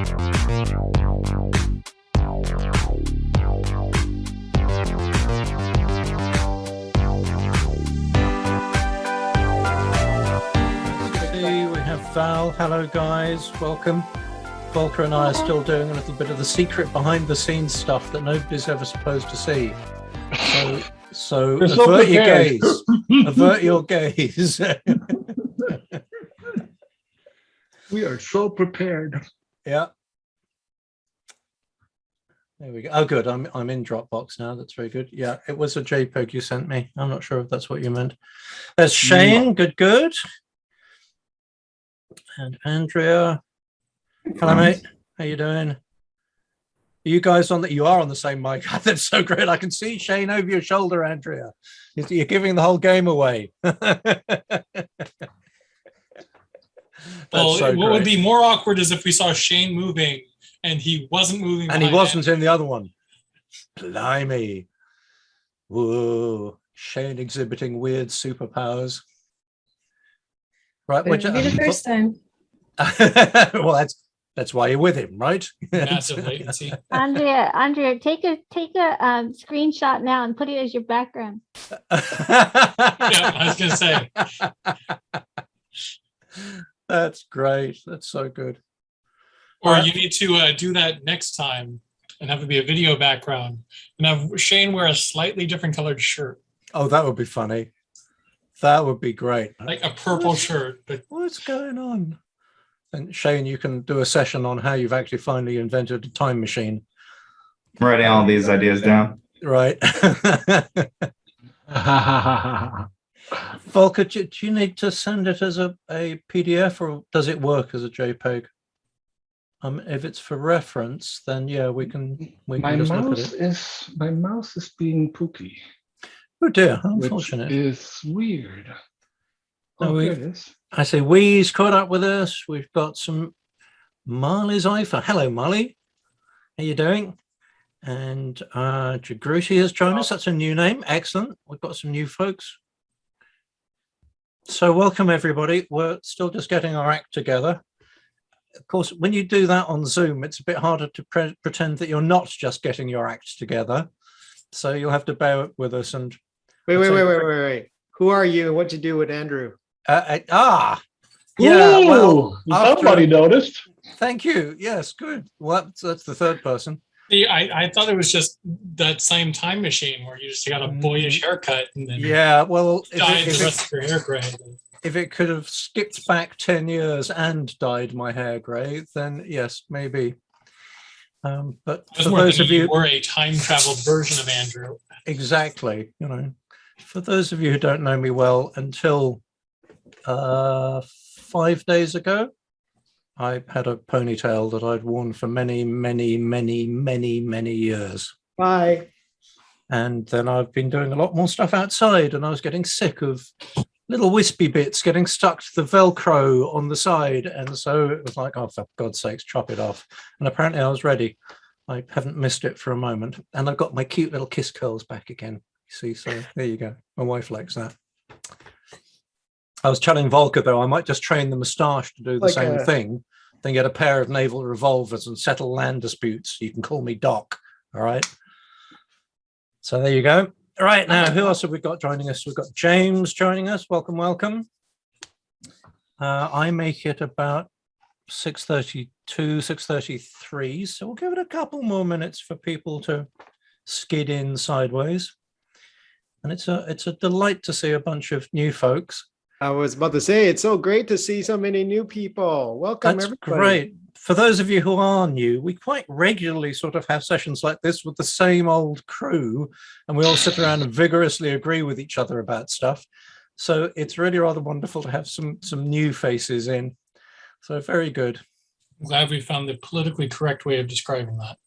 We have Val. Hello, guys. Welcome. Volker and I are still doing a little bit of the secret behind-the-scenes stuff that nobody's ever supposed to see. So avert your gaze. Avert your gaze. We are so prepared. Yeah. There we go. Oh, good. I'm in Dropbox now. That's very good. Yeah, it was a JPEG you sent me. I'm not sure if that's what you meant. There's Shane. Good. And Andrea. Hello, mate. How you doing? Are you guys on that? You are on the same mic. That's so great. I can see Shane over your shoulder, Andrea. You're giving the whole game away. Well, so what would be more awkward is if we saw Shane moving and he wasn't moving. And he wasn't in the other one. Blimey. Whoa. Shane exhibiting weird superpowers. Right. It'll be the first time. Well, that's why you're with him, right? Massive latency. Andrea, take a screenshot now and put it as your background. Yeah, I was gonna say. That's great. That's so good. Or you need to do that next time and have it be a video background and have Shane wear a slightly different colored shirt. Oh, that would be funny. That would be great. Like a purple shirt. But what's going on? And Shane, you can do a session on how you've actually finally invented a time machine. I'm writing all these ideas down. Right. Volker, do you need to send it as a PDF or does it work as a JPEG? If it's for reference, then yeah, we can just look at it. My mouse is being pooky. Oh dear, how unfortunate. It's weird. No, there it is. I say we's caught up with us. We've got some Marley's Ifer. Hello, Marley. How you doing? And Jagruti has joined us. That's a new name. Excellent. We've got some new folks. So welcome, everybody. We're still just getting our act together. Of course, when you do that on Zoom, it's a bit harder to pretend that you're not just getting your act together. So you'll have to bear with us. And wait. Who are you and what you do with Andrew? Yeah. Ooh, well, somebody noticed. Thank you. Yes, good. Well, that's the third person. See, I thought it was just that same time machine where you just got a boyish haircut and then dyed the rest of your hair gray. If it could have skipped back 10 years and dyed my hair gray, then yes, maybe. But for those of you, were a time traveled version of Andrew. Exactly. For those of you who don't know me well, until 5 days ago, I had a ponytail that I'd worn for many, many, many, many, many years. Bye. And then I've been doing a lot more stuff outside, and I was getting sick of little wispy bits getting stuck to the Velcro on the side. And so it was like, oh, for God's sakes, chop it off. And apparently I was ready. I haven't missed it for a moment. And I've got my cute little kiss curls back again. See, so there you go. My wife likes that. I was telling Volker, though, I might just train the moustache to do the same thing, then get a pair of naval revolvers and settle land disputes. You can call me Doc, all right? So there you go. All right, now, who else have we got joining us? We've got James joining us. Welcome, welcome. I make it about 6:32, 6:33, so we'll give it a couple more minutes for people to skid in sideways. And it's a delight to see a bunch of new folks. I was about to say, it's so great to see so many new people. Welcome, That's everybody. Great. For those of you who are new, we quite regularly sort of have sessions like this with the same old crew, and we all sit around and vigorously agree with each other about stuff. So it's really rather wonderful to have some new faces in. So very good. I'm glad we found the politically correct way of describing that.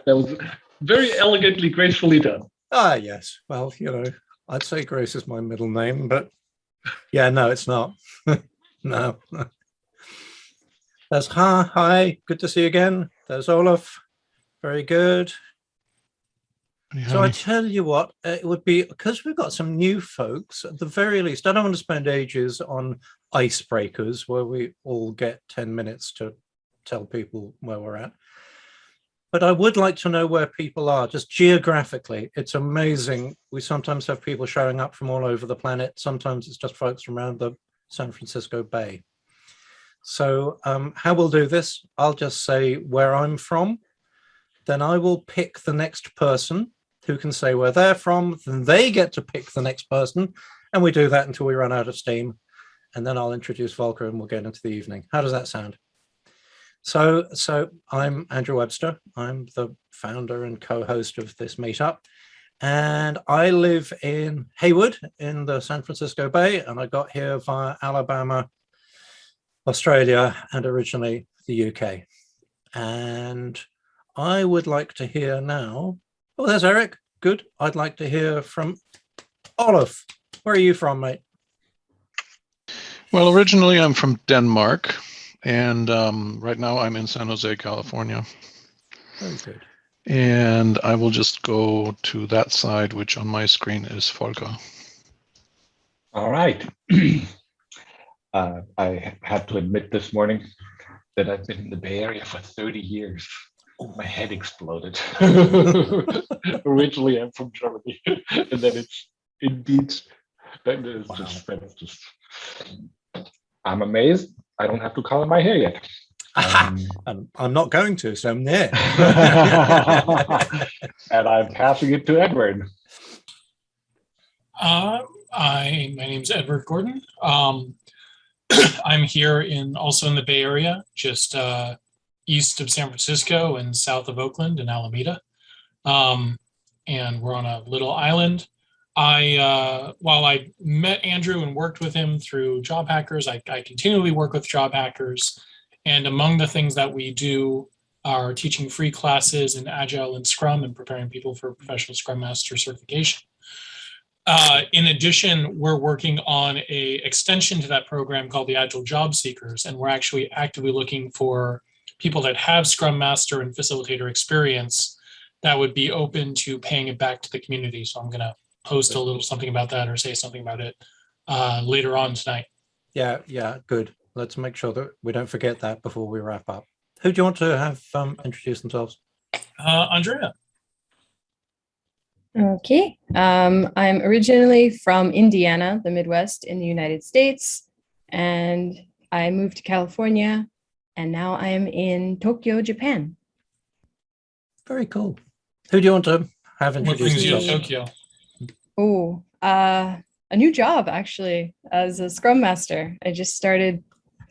That was very elegantly, gracefully done. Ah, yes. Well, I'd say Grace is my middle name, but yeah, no, it's not. No. There's hi. Good to see you again. There's Olaf. Very good. So I tell you what, it would be, because we've got some new folks, at the very least, I don't want to spend ages on icebreakers where we all get 10 minutes to tell people where we're at. But I would like to know where people are, just geographically. It's amazing. We sometimes have people showing up from all over the planet. Sometimes it's just folks from around the San Francisco Bay. So how we'll do this, I'll just say where I'm from. Then I will pick the next person who can say where they're from. Then they get to pick the next person. And we do that until we run out of steam. And then I'll introduce Volker and we'll get into the evening. How does that sound? So I'm Andrew Webster. I'm the founder and co-host of this meetup. And I live in Hayward in the San Francisco Bay. And I got here via Alabama, Australia, and originally the UK. And I would like to hear now. Oh, there's Eric. Good. I'd like to hear from Olaf. Where are you from, mate? Well, originally I'm from Denmark, and right now I'm in San Jose, California. Very good. And I will just go to that side, which on my screen is Volker. All right. I had to admit this morning that I've been in the Bay Area for 30 years. My head exploded. Originally, I'm from Germany, and then it's indeed that is Wow. that's just. I'm amazed. I don't have to color my hair yet. And I'm not going to, so I'm there. And I'm passing it to Edward. My name's Edward Gordon. I'm here also in the Bay Area, just east of San Francisco and south of Oakland in Alameda. And we're on a little island. While I met Andrew and worked with him through Job Hackers, I continually work with Job Hackers. And among the things that we do are teaching free classes in Agile and Scrum and preparing people for professional Scrum Master certification. In addition, we're working on an extension to that program called the Agile Job Seekers, and we're actually actively looking for people that have Scrum Master and facilitator experience that would be open to paying it back to the community. So I'm going to post a little something about that or say something about it later on tonight. Yeah, good. Let's make sure that we don't forget that before we wrap up. Who do you want to have introduce themselves? Andrea. Okay. I'm originally from Indiana, the Midwest in the United States, and I moved to California, and now I am in Tokyo, Japan. Very cool. Who do you want to have What introduce brings you to themselves? Tokyo? Oh, a new job actually as a Scrum Master. I just started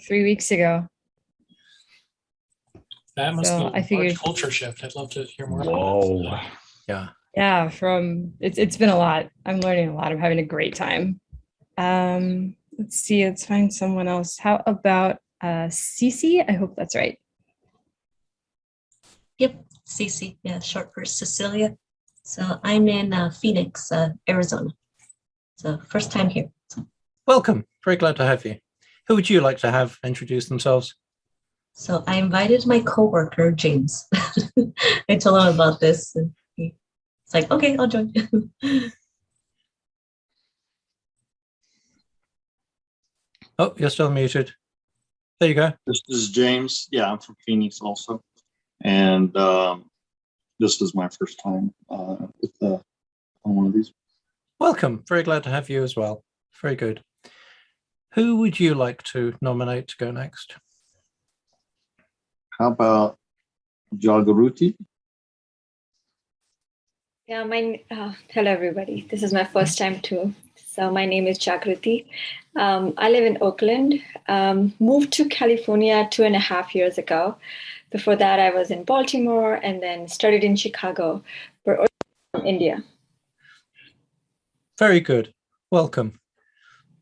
3 weeks ago. That must So be I a large figured- culture shift. I'd love to hear more about Whoa. Yeah. Yeah, it's been a lot. I'm learning a lot. I'm having a great time. Let's see, let's find someone else. How about Cece? I hope that's right. Yep, Cece, yeah, short for Cecilia. So I'm in Phoenix, Arizona. So first time here. Welcome. Very glad to have you. Who would you like to have introduce themselves? So I invited my coworker, James. I told him about this and it's like, okay, I'll join. Oh, you're still muted. There you go. This is James. Yeah, I'm from Phoenix also. And this is my first time on one of these. Welcome. Very glad to have you as well. Very good. Who would you like to nominate to go next? How about Jagaruti? Yeah, hello everybody. This is my first time too. So my name is Jagruti. I live in Oakland. Moved to California 2.5 years ago. Before that, I was in Baltimore and then studied in Chicago. We're originally from India. Very good. Welcome.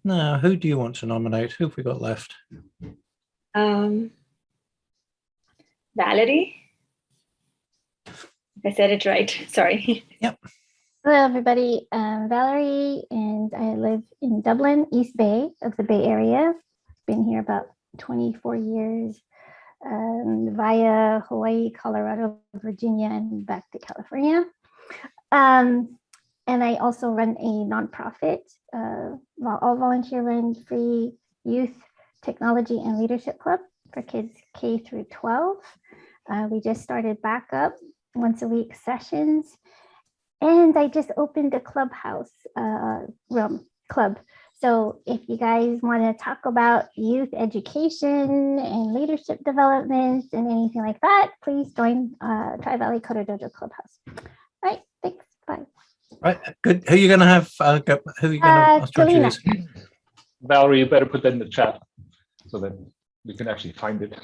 Now, who do you want to nominate? Who have we got left? Valerie. I said it right. Sorry. Yep. Hello, everybody. Valerie, and I live in Dublin, East Bay of the Bay Area. Been here about 24 years via Hawaii, Colorado, Virginia, and back to California. And I also run a nonprofit, all volunteer-run free youth technology and leadership club for kids K through 12. We just started back up once a week sessions. And I just opened a clubhouse club. So if you guys want to talk about youth education and leadership development and anything like that, please join Tri-Valley Coder Dojo Clubhouse. All right, thanks, bye. Right, good. Who are you going to have? Who are you going to introduce? Valerie, you better put that in the chat so that we can actually find it.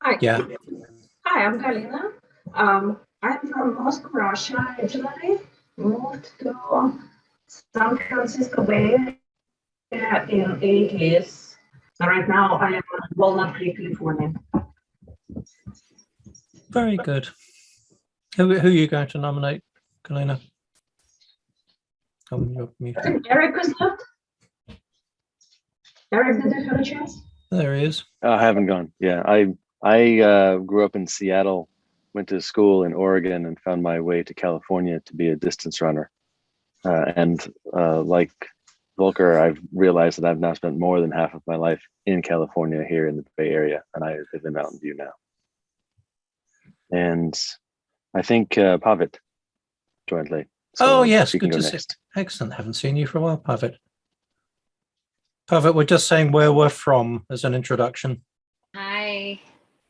Hi. Yeah. Hi, I'm Galina. I'm from Moscow, Russia. Originally moved to San Francisco Bay Area in 80s. Right now I am in Walnut Creek, California. Very good. Who are you going to nominate, Galina? Eric is left. Eric, did you have a chance? There he is. I haven't gone. Yeah, I grew up in Seattle, went to school in Oregon, and found my way to California to be a distance runner. Like Volker, I've realized that I've now spent more than half of my life in California here in the Bay Area, and I live in Mountain View now. And I think Pavit joined late. So yes, good to see. Excellent. Haven't seen you for a while, Pavit. Pavit, we're just saying where we're from as an introduction. Hi.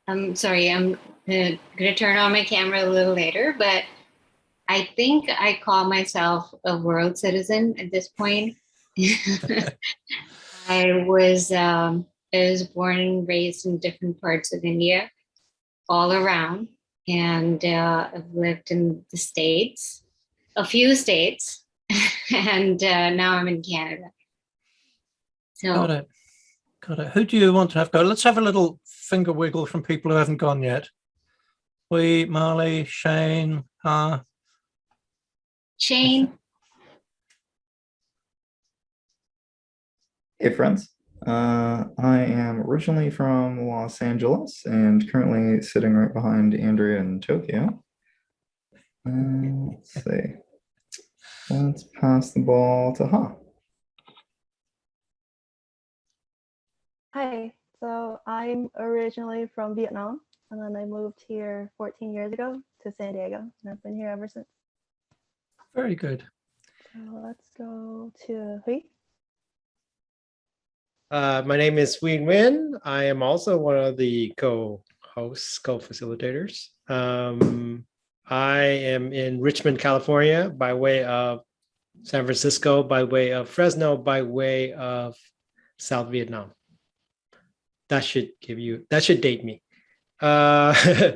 I'm sorry, I'm going to turn on my camera a little later, but I think I call myself a world citizen at this point. I was born and raised in different parts of India, all around, and I've lived in the States, a few states, and now I'm in Canada. So, Got it. Who do you want to have go? Let's have a little finger wiggle from people who haven't gone yet. We, Marley, Shane, Shane. Hey friends, I am originally from Los Angeles and currently sitting right behind Andrea in Tokyo. Let's see. Let's pass the ball to Ha. Hi, so I'm originally from Vietnam, and then I moved here 14 years ago to San Diego, and I've been here ever since. Very good. So let's go to Hui. My name is Wien Nguyen. I am also one of the co-hosts, co-facilitators. I am in Richmond, California, by way of San Francisco, by way of Fresno, by way of South Vietnam. That should date me. Anna,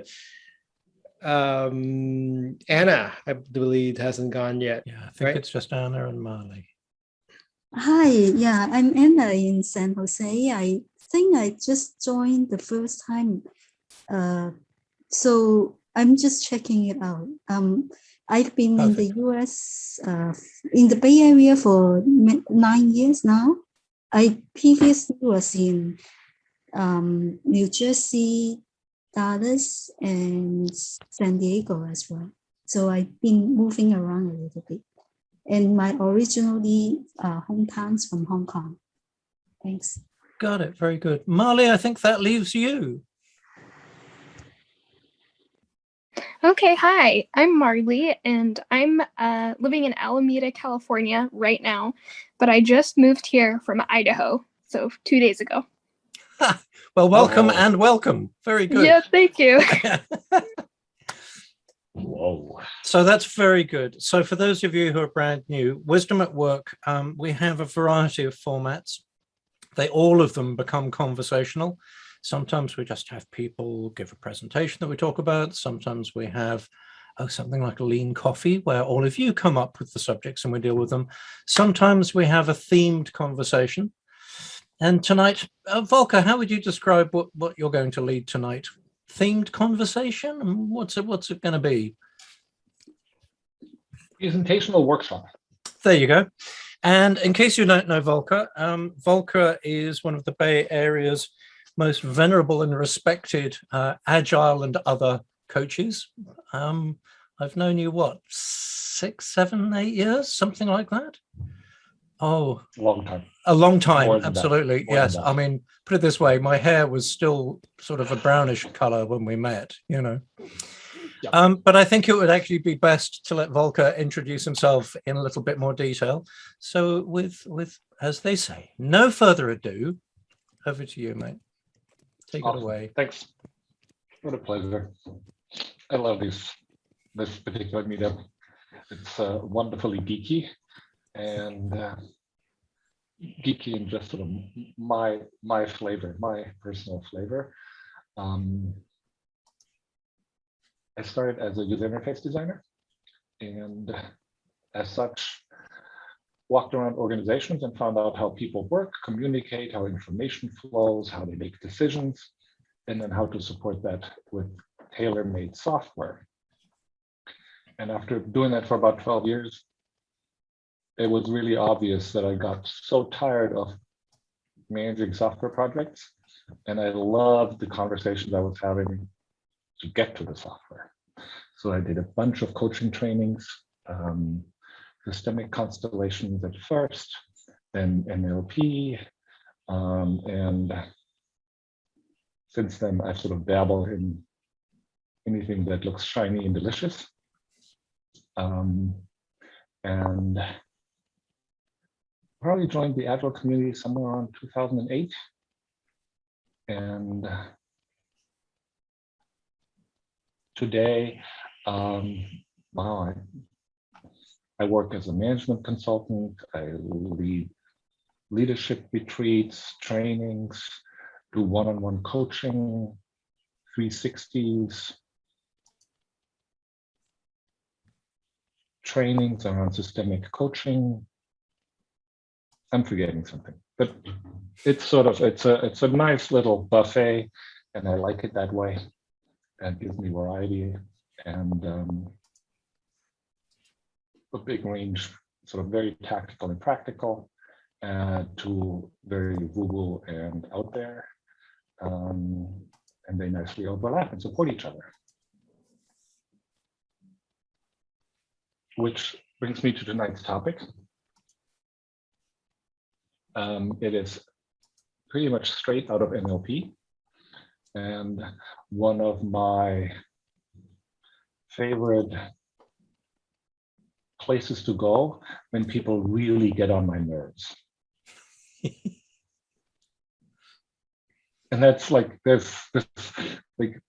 I believe, hasn't gone yet. Yeah, I think it's just Anna and Marley. Hi, yeah, I'm Anna in San Jose. I think I just joined the first time. So I'm just checking it out. I've been in the US, in the Bay Area for 9 years now. I previously was in New Jersey, Dallas, and San Diego as well. So I've been moving around a little bit. And my originally hometowns from Hong Kong. Thanks. Got it. Very good. Marley, I think that leaves you. Okay, hi, I'm Marley, and I'm living in Alameda, California right now, but I just moved here from Idaho, so 2 days ago. Well, welcome and welcome. Very good. Yeah, thank you. Whoa. So that's very good. So for those of you who are brand new, Wisdom at Work, we have a variety of formats. All of them become conversational. Sometimes we just have people give a presentation that we talk about. Sometimes we have something like a lean coffee where all of you come up with the subjects and we deal with them. Sometimes we have a themed conversation. And tonight, Volker, how would you describe what you're going to lead tonight? Themed conversation? What's it going to be? Presentational workshop. There you go. And in case you don't know Volker, Volker is one of the Bay Area's most venerable and respected agile and other coaches. I I've known you, what, 6, 7, 8 years, something like that? Oh, Long time. a long time, More than that. absolutely. More than Yes. that. I mean, put it this way, my hair was still sort of a brownish color when we met, you know. Yeah. But I think it would actually be best to let Volker introduce himself in a little bit more detail. So with, as they say, no further ado, over to you, mate. Take it away. Thanks. What a pleasure. I love this particular meetup. It's wonderfully geeky and geeky in just sort of my flavor, my personal flavor. I started as a user interface designer, and as such, walked around organizations and found out how people work, communicate, how information flows, how they make decisions, and then how to support that with tailor-made software. And after doing that for about 12 years, it was really obvious that I got so tired of managing software projects, and I loved the conversations I was having to get to the software. So I did a bunch of coaching trainings, systemic constellations at first, then NLP, and since then I've sort of dabbled in anything that looks shiny and delicious. And probably joined the Agile community somewhere around 2008. And today, wow, I work as a management consultant. I lead leadership retreats, trainings, do one-on-one coaching, 360s, trainings around systemic coaching. I'm forgetting something, but it's sort of, it's a nice little buffet, and I like it that way. That gives me variety and a big range, sort of very tactical and practical, to very woo-woo and out there. And they nicely overlap and support each other. Which brings me to tonight's topic. It is pretty much straight out of NLP. And one of my favorite places to go when people really get on my nerves. And that's like, there's like,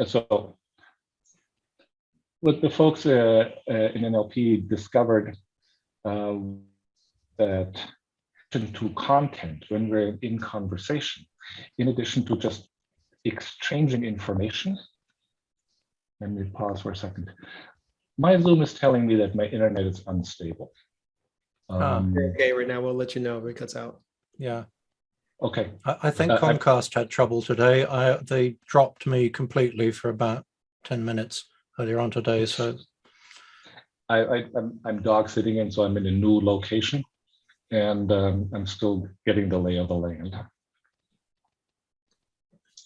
so what the folks in NLP discovered that to content when we're in conversation, in addition to just exchanging information. Let me pause for a second. My Zoom is telling me that my internet is unstable. Okay, right now we'll let you know if it cuts out. Yeah. Okay. I think Comcast had trouble today. They dropped me completely for about 10 minutes earlier on today. So I'm dog sitting in, so I'm in a new location, and I'm still getting the lay of the land.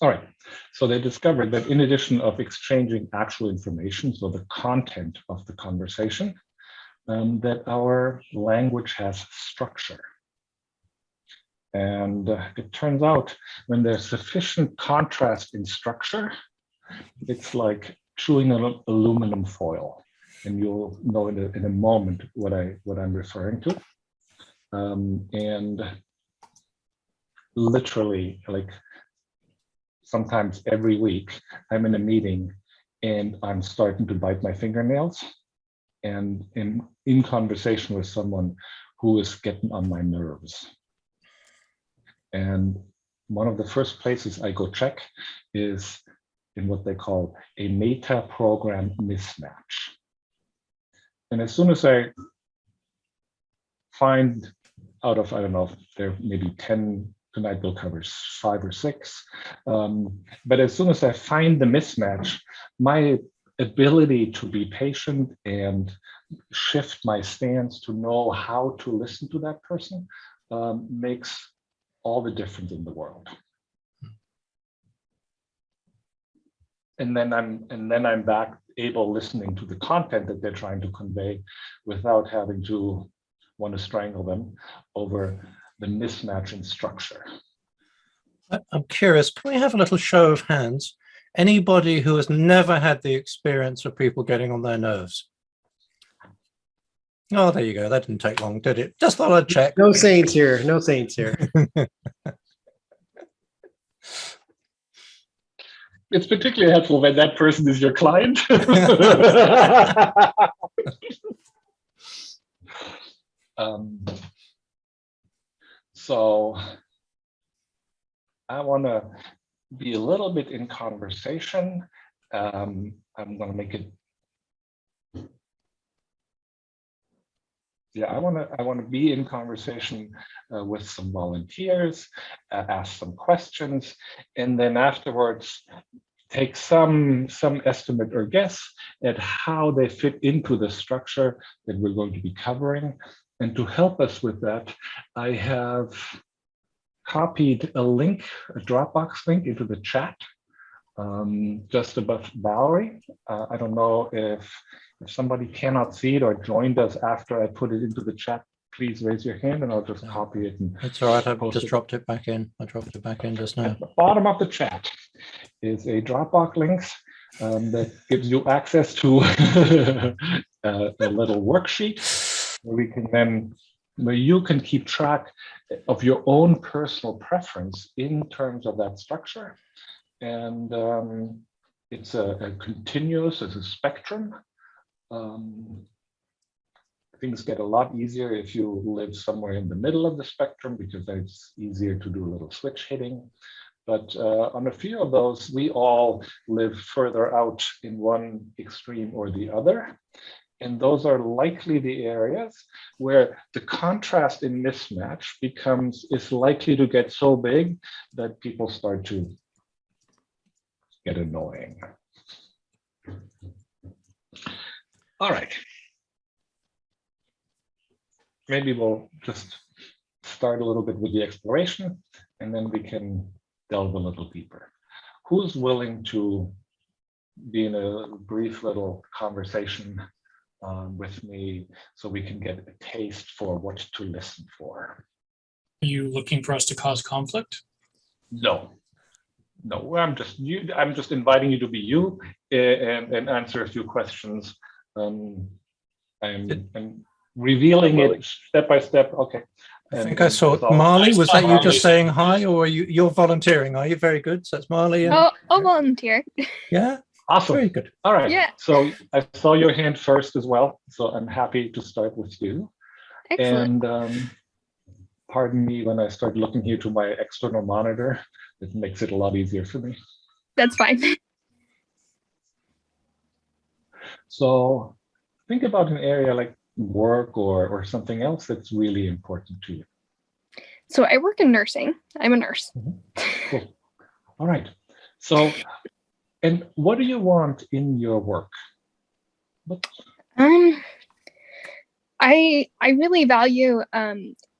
All right, so they discovered that in addition of exchanging actual information, so the content of the conversation, that our language has structure. And it turns out when there's sufficient contrast in structure, it's like chewing on aluminum foil. And you'll know in a moment what I'm referring to. And literally, like sometimes every week, I'm in a meeting and I'm starting to bite my fingernails, and in conversation with someone who is getting on my nerves. And one of the first places I go check is in what they call a meta program mismatch. And as soon as I find out of, I don't know, if there are maybe 10, tonight we'll cover 5 or 6. But as soon as I find the mismatch, my ability to be patient and shift my stance to know how to listen to that person makes all the difference in the world. and then I'm back able listening to the content that they're trying to convey without having to want to strangle them over the mismatch in structure. I'm curious, can we have a little show of hands? Anybody who has never had the experience of people getting on their nerves? Oh, there you go. That didn't take long, did it? Just thought I'd check. No saints here. No saints here. It's particularly helpful when that person is your client. So I want to be a little bit in conversation. I'm going to make it. Yeah, I want to be in conversation with some volunteers, ask some questions, and then afterwards take some estimate or guess at how they fit into the structure that we're going to be covering. And to help us with that, I have copied a link, a Dropbox link, into the chat just above Valerie. I don't know if somebody cannot see it or joined us after I put it into the chat, please raise your hand and I'll just copy it. And it's all right, I've just dropped it back in. I dropped it back in just now. At the bottom of the chat is a Dropbox link that gives you access to a little worksheet where you can keep track of your own personal preference in terms of that structure. And it's a continuous, it's a spectrum. Things get a lot easier if you live somewhere in the middle of the spectrum, because then it's easier to do a little switch hitting. But on a few of those, we all live further out in one extreme or the other. And those are likely the areas where the contrast in mismatch is likely to get so big that people start to get annoying. All right. Maybe we'll just start a little bit with the exploration, and then we can delve a little deeper. Who's willing to be in a brief little conversation with me so we can get a taste for what to listen for? Are you looking for us to cause conflict? No. No, I'm just inviting you to be you and answer a few questions. I'm revealing it step by step. Okay. I think I saw Marley. Was that you just saying hi, or are you're volunteering? Are you? Very good. So it's Marley. And... I'll volunteer. Yeah. Awesome. Very good. All right. Yeah. So I saw your hand first as well. So I'm happy to start with you. Excellent. And pardon me when I start looking here to my external monitor. It makes it a lot easier for me. That's fine. So think about an area like work or something else that's really important to you. So I work in nursing. I'm a nurse. Cool. All right. So, and what do you want in your work? I really value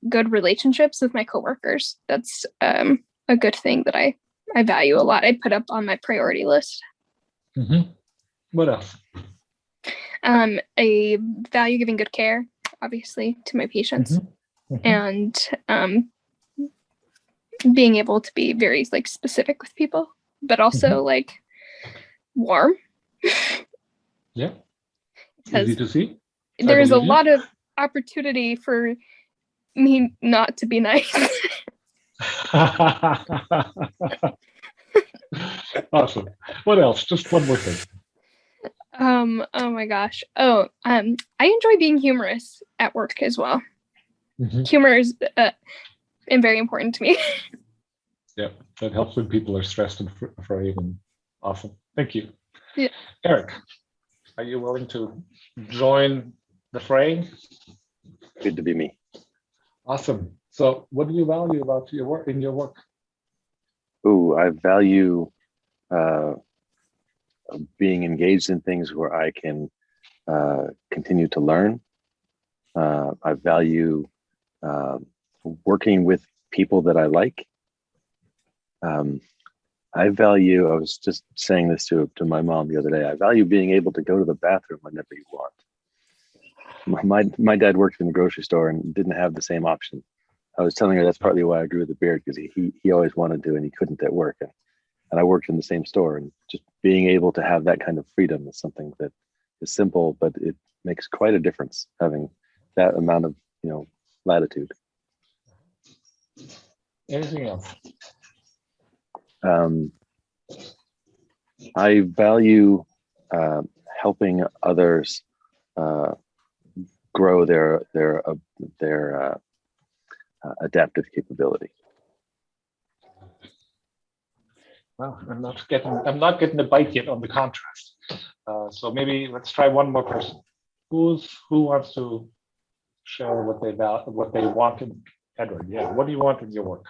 good relationships with my coworkers. That's a good thing that I value a lot. I put up on my priority list. Mm-hmm. What else? I value giving good care, obviously, to my patients, and being able to be very specific with people, but also warm. Yeah. Easy to see. There's a lot of opportunity for me not to be nice. Awesome. What else? Just one more thing. Oh my gosh. I enjoy being humorous at work as well. Humor is very important to me. Yeah, that helps when people are stressed and afraid. And awesome. Thank you. Yeah. Eric, are you willing to join the fray? Good to be me. Awesome. So what do you value about your work in your work? Oh, I value being engaged in things where I can continue to learn. I value working with people that I like. I value, I was just saying this to my mom the other day, I value being able to go to the bathroom whenever you want. My dad worked in the grocery store and didn't have the same option. I was telling her that's partly why I grew the beard, because he always wanted to and he couldn't at work. And I worked in the same store, and just being able to have that kind of freedom is something that is simple, but it makes quite a difference, having that amount of, latitude. Anything else? I value helping others grow their adaptive capability. Well, I'm not getting a bite yet on the contrast. So maybe let's try one more person. Who wants to share what they want in Edward? Yeah, what do you want in your work?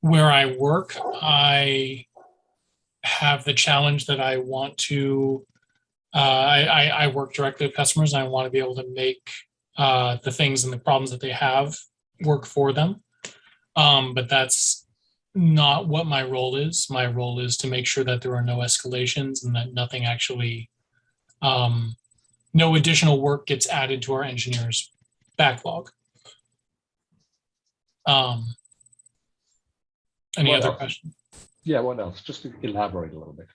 Where I work, I have the challenge that I want to. I work directly with customers, and I want to be able to make the things and the problems that they have work for them. But that's not what my role is. My role is to make sure that there are no escalations and that nothing actually, no additional work gets added to our engineers' backlog. Any other questions? Yeah, what else? Just to elaborate a little bit.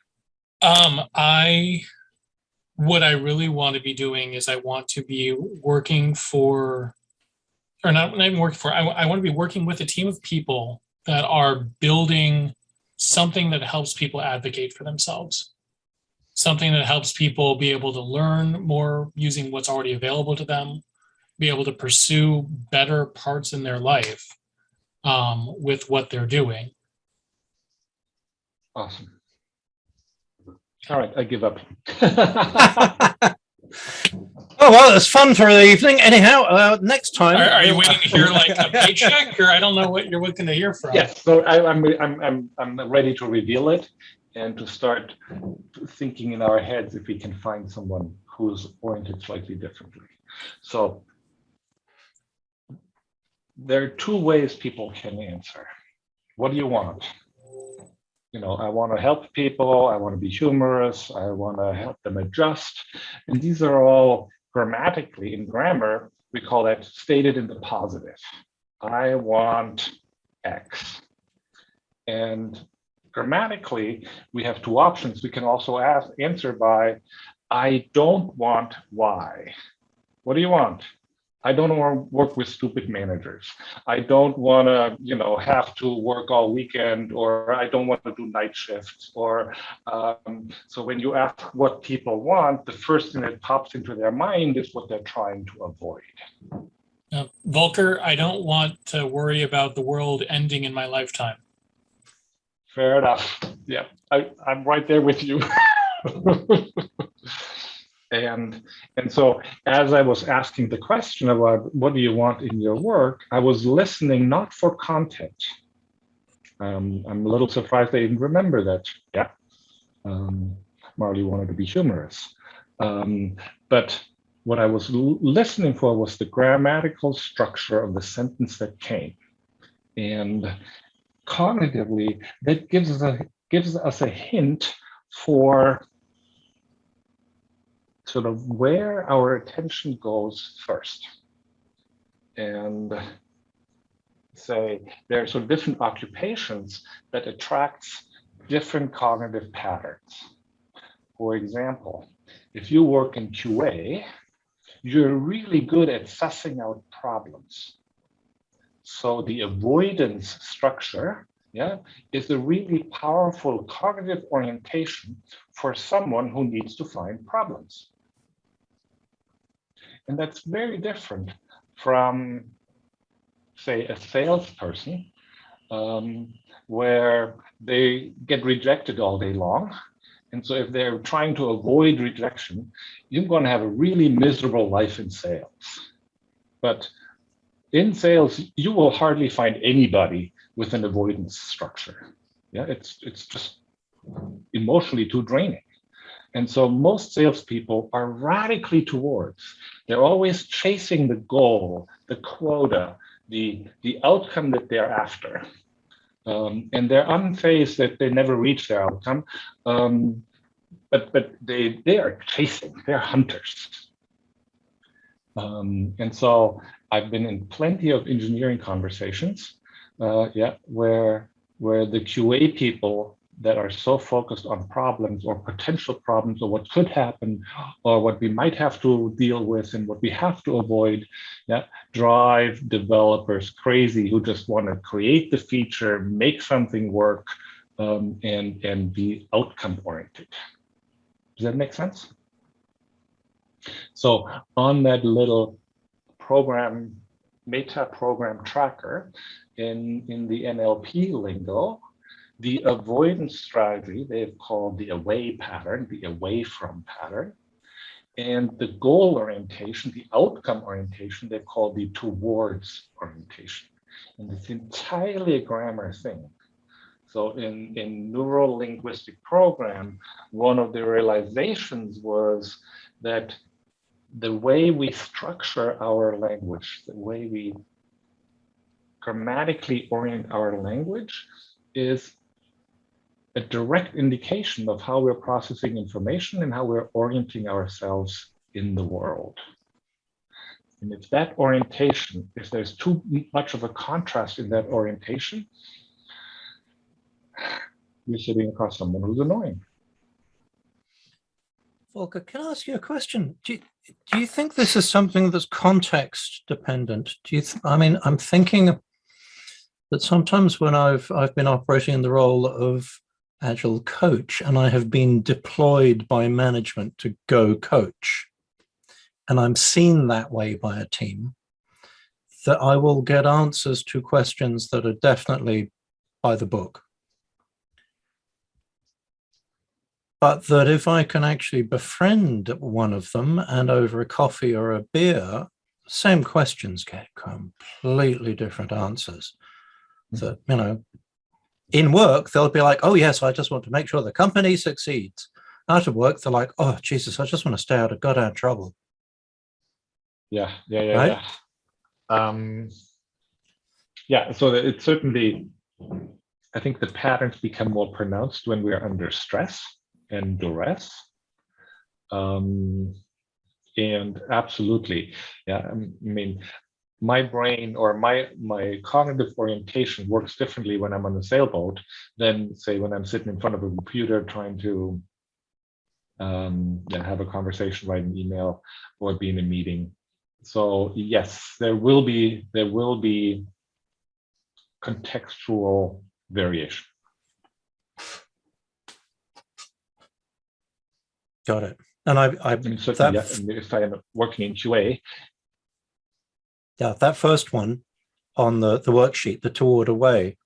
What I really want to be doing is I want to be working for, or not even working for, I want to be working with a team of people that are building something that helps people advocate for themselves. Something that helps people be able to learn more using what's already available to them, be able to pursue better parts in their life with what they're doing. Awesome. All right, I give up. Oh, well, it's fun for the evening. Anyhow, next time. Are you waiting to hear like a paycheck, or I don't know what you're looking to hear from? Yes, so I'm ready to reveal it and to start thinking in our heads if we can find someone who's oriented slightly differently. So there are two ways people can answer. What do you want? I want to help people. I want to be humorous. I want to help them adjust. And these are all grammatically, in grammar, we call that stated in the positive. I want X. And grammatically, we have two options. We can also answer by, I don't want Y. What do you want? I don't want to work with stupid managers. I don't want to, have to work all weekend, or I don't want to do night shifts. Or so when you ask what people want, the first thing that pops into their mind is what they're trying to avoid. Volker, I don't want to worry about the world ending in my lifetime. Fair enough. Yeah, I'm right there with you. And so as I was asking the question about what do you want in your work, I was listening not for content. I'm a little surprised I even remember that. Yeah, Marley wanted to be humorous. But what I was listening for was the grammatical structure of the sentence that came. And cognitively, that gives us a hint for sort of where our attention goes first. And say there are sort of different occupations that attracts different cognitive patterns. For example, if you work in QA, you're really good at sussing out problems. So the avoidance structure, is a really powerful cognitive orientation for someone who needs to find problems. And that's very different from, say, a salesperson, where they get rejected all day long. And so if they're trying to avoid rejection, you're going to have a really miserable life in sales. But in sales, you will hardly find anybody with an avoidance structure. Yeah, it's just emotionally too draining. And so most salespeople are radically towards. They're always chasing the goal, the quota, the outcome that they're after. And they're unfazed that they never reach their outcome. But they are chasing, they're hunters. And so I've been in plenty of engineering conversations, where the QA people that are so focused on problems or potential problems or what could happen or what we might have to deal with and what we have to avoid, drive developers crazy who just want to create the feature, make something work, and be outcome oriented. Does that make sense? So on that little program, meta program tracker in the NLP lingo, the avoidance strategy they've called the away pattern, the away from pattern, and the goal orientation, the outcome orientation, they've called the towards orientation. And it's entirely a grammar thing. So in neuro-linguistic program, one of the realizations was that the way we structure our language, the way we grammatically orient our language is a direct indication of how we're processing information and how we're orienting ourselves in the world. And if that orientation, if there's too much of a contrast in that orientation, you're sitting across someone who's annoying. Volker, can I ask you a question? Do you think this is something that's context dependent? I mean, I'm thinking that sometimes when I've been operating in the role of agile coach and I have been deployed by management to go coach, and I'm seen that way by a team, that I will get answers to questions that are definitely by the book. But that if I can actually befriend one of them and over a coffee or a beer, same questions get completely different answers. That, you know, in work, they'll be like, oh, yes, I just want to make sure the company succeeds. Out of work, they're like, oh, Jesus, I just want to stay out of goddamn trouble. Yeah. Right? So it's certainly, I think the patterns become more pronounced when we're under stress and duress. And absolutely, I mean, my brain or my cognitive orientation works differently when I'm on a sailboat than, say, when I'm sitting in front of a computer trying to have a conversation, write an email, or be in a meeting. So yes, there will be contextual variation. Got it. And if I am working in QA. Yeah, that first one on the worksheet, the toward away.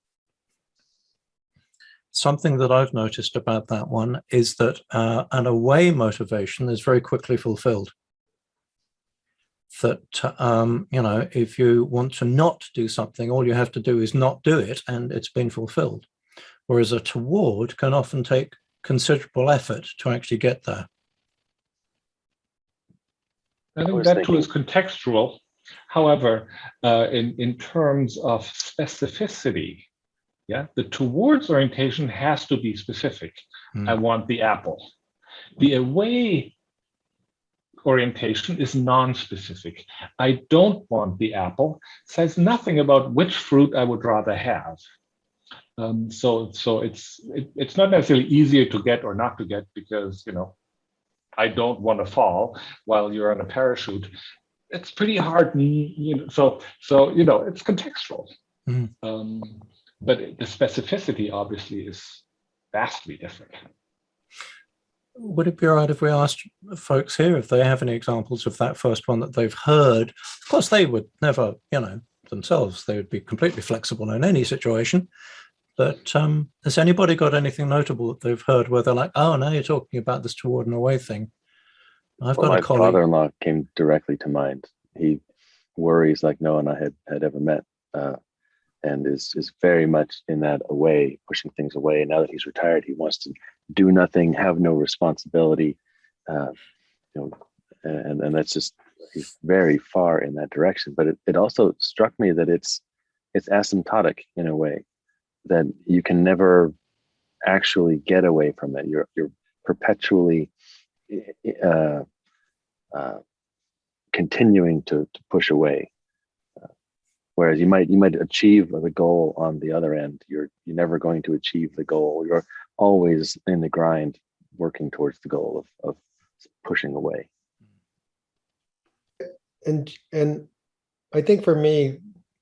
Something that I've noticed about that one is that an away motivation is very quickly fulfilled. That, you know, if you want to not do something, all you have to do is not do it and it's been fulfilled. Whereas a toward can often take considerable effort to actually get there. I think that too is contextual. However, in terms of specificity, the towards orientation has to be specific. I want the apple. The away orientation is non-specific. I don't want the apple. Says nothing about which fruit I would rather have. So it's not necessarily easier to get or not to get because, you know, I don't want to fall while you're on a parachute. It's pretty hard, you know. So you know, it's contextual. But the specificity obviously is vastly different. Would it be all right if we asked folks here if they have any examples of that first one that they've heard? Of course, they would never, you know, themselves, they would be completely flexible in any situation. But has anybody got anything notable that they've heard where they're like, oh, now you're talking about this toward and away thing? I've got a colleague. My father-in-law came directly to mind. He worries like no one I had ever met, and is very much in that away, pushing things away. And now that he's retired, he wants to do nothing, have no responsibility, you know, and that's just, he's very far in that direction. But it also struck me that it's asymptotic in a way. that you can never actually get away from it. You're perpetually continuing to push away. Whereas you might achieve the goal on the other end. You're never going to achieve the goal. You're always in the grind, working towards the goal of pushing away. And I think for me,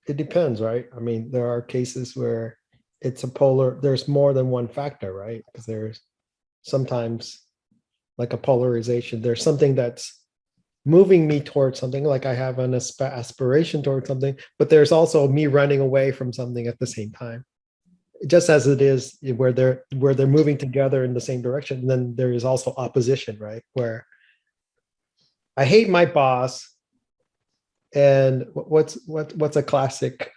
it depends, right? I mean, there are cases where it's a polar, there's more than one factor, right? Because there's sometimes like a polarization. There's something that's moving me towards something, like I have an aspiration towards something, but there's also me running away from something at the same time. Just as it is where they're moving together in the same direction, and then there is also opposition, right? Where I hate my boss, and what's a classic?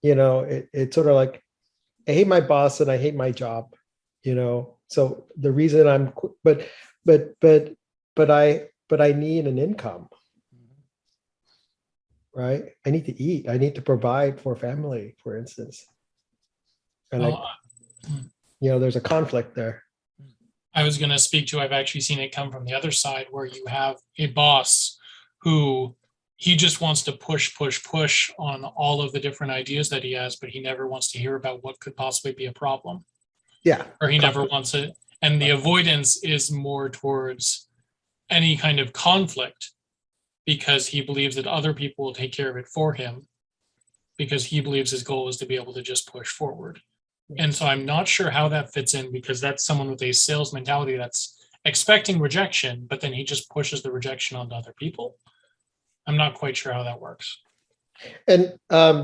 It's sort of like I hate my boss and I hate my job. So the reason but I need an income, right? I need to eat. I need to provide for family, for instance. And there's a conflict there. I was going to speak to, I've actually seen it come from the other side, where you have a boss who he just wants to push on all of the different ideas that he has, but he never wants to hear about what could possibly be a problem. Yeah. Or he never wants it. And the avoidance is more towards any kind of conflict, because he believes that other people will take care of it for him, because he believes his goal is to be able to just push forward. And so I'm not sure how that fits in, because that's someone with a sales mentality that's expecting rejection, but then he just pushes the rejection onto other people. I'm not quite sure how that works. And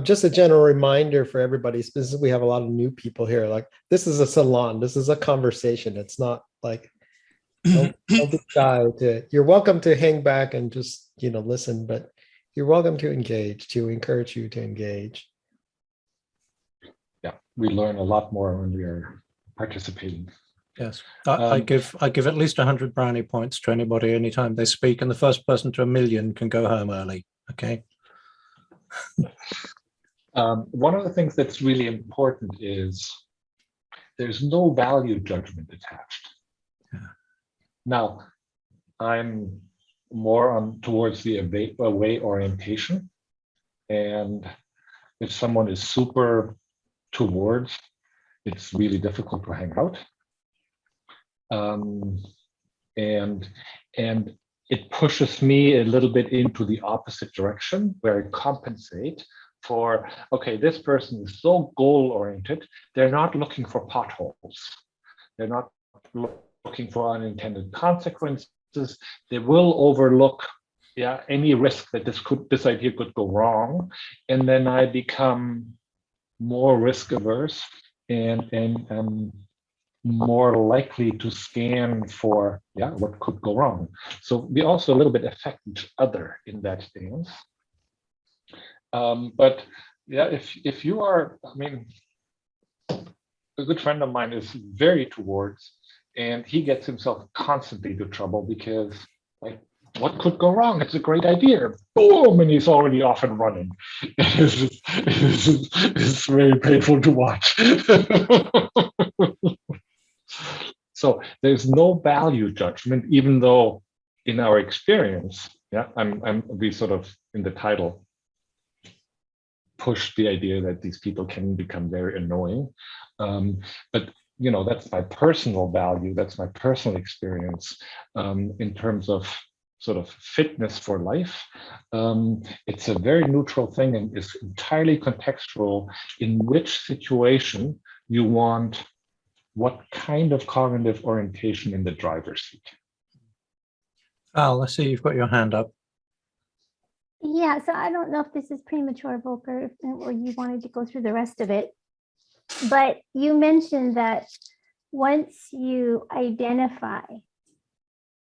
just a general reminder for everybody, since we have a lot of new people here, like this is a salon, this is a conversation. It's not like, don't be shy you're welcome to hang back and just, listen, but you're welcome to engage, to encourage you to engage. Yeah, we learn a lot more when we are participating. Yes, I give at least 100 brownie points to anybody anytime they speak, and the first person to 1,000,000 can go home early. Okay. One of the things that's really important is there's no value judgment attached. Yeah. Now, I'm more on towards the away orientation, and if someone is super towards, it's really difficult to hang out. And it pushes me a little bit into the opposite direction, where I compensate for, okay, this person is so goal-oriented, they're not looking for potholes. They're not looking for unintended consequences. They will overlook any risk that this idea could go wrong. And then I become more risk averse and more likely to scan for what could go wrong. So we also a little bit affect each other in that stance. But if you are, I mean, a good friend of mine is very towards, and he gets himself constantly into trouble because, like, what could go wrong? It's a great idea. Boom, and he's already off and running. It's very painful to watch. So there's no value judgment, even though in our experience, we sort of in the title push the idea that these people can become very annoying. But that's my personal value, that's my personal experience in terms of sort of fitness for life. It's a very neutral thing and is entirely contextual in which situation you want what kind of cognitive orientation in the driver's seat. Al, let's see, you've got your hand up. Yeah, so I don't know if this is premature, Volker, or you wanted to go through the rest of it, but you mentioned that once you identify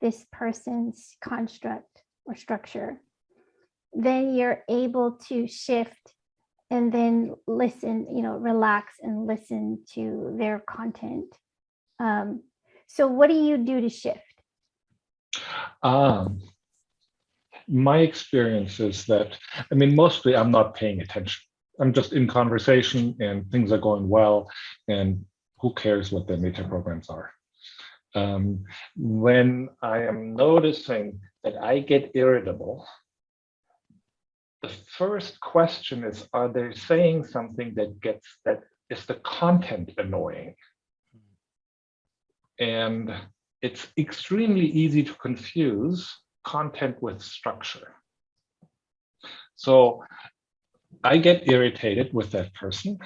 this person's construct or structure, then you're able to shift and then listen, relax and listen to their content. So what do you do to shift? My experience is that, mostly I'm not paying attention. I'm just in conversation and things are going well, and who cares what the meta programs are. When I am noticing that I get irritable, the first question is, are they saying something that is the content annoying? And it's extremely easy to confuse content with structure. So I get irritated with that person,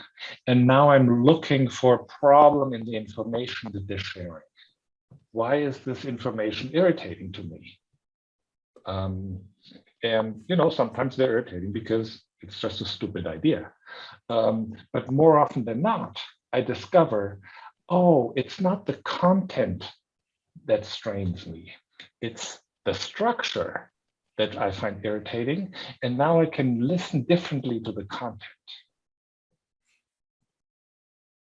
and now I'm looking for a problem in the information that they're sharing. Why is this information irritating to me? And sometimes they're irritating because it's just a stupid idea. But more often than not, I discover, oh, it's not the content that strains me. It's the structure that I find irritating. And now I can listen differently to the content.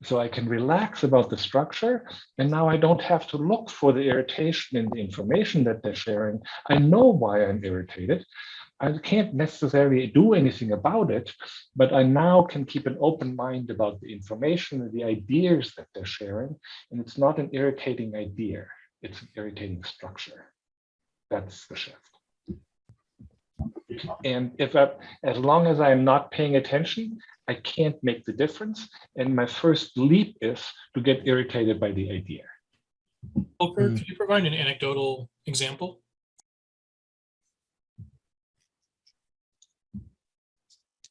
So I can relax about the structure. And now I don't have to look for the irritation in the information that they're sharing. I know why I'm irritated. I can't necessarily do anything about it, but I now can keep an open mind about the information and the ideas that they're sharing. And it's not an irritating idea, it's an irritating structure. That's the shift. And as long as I'm not paying attention, I can't make the difference. And my first leap is to get irritated by the idea. Volker, could you provide an anecdotal example?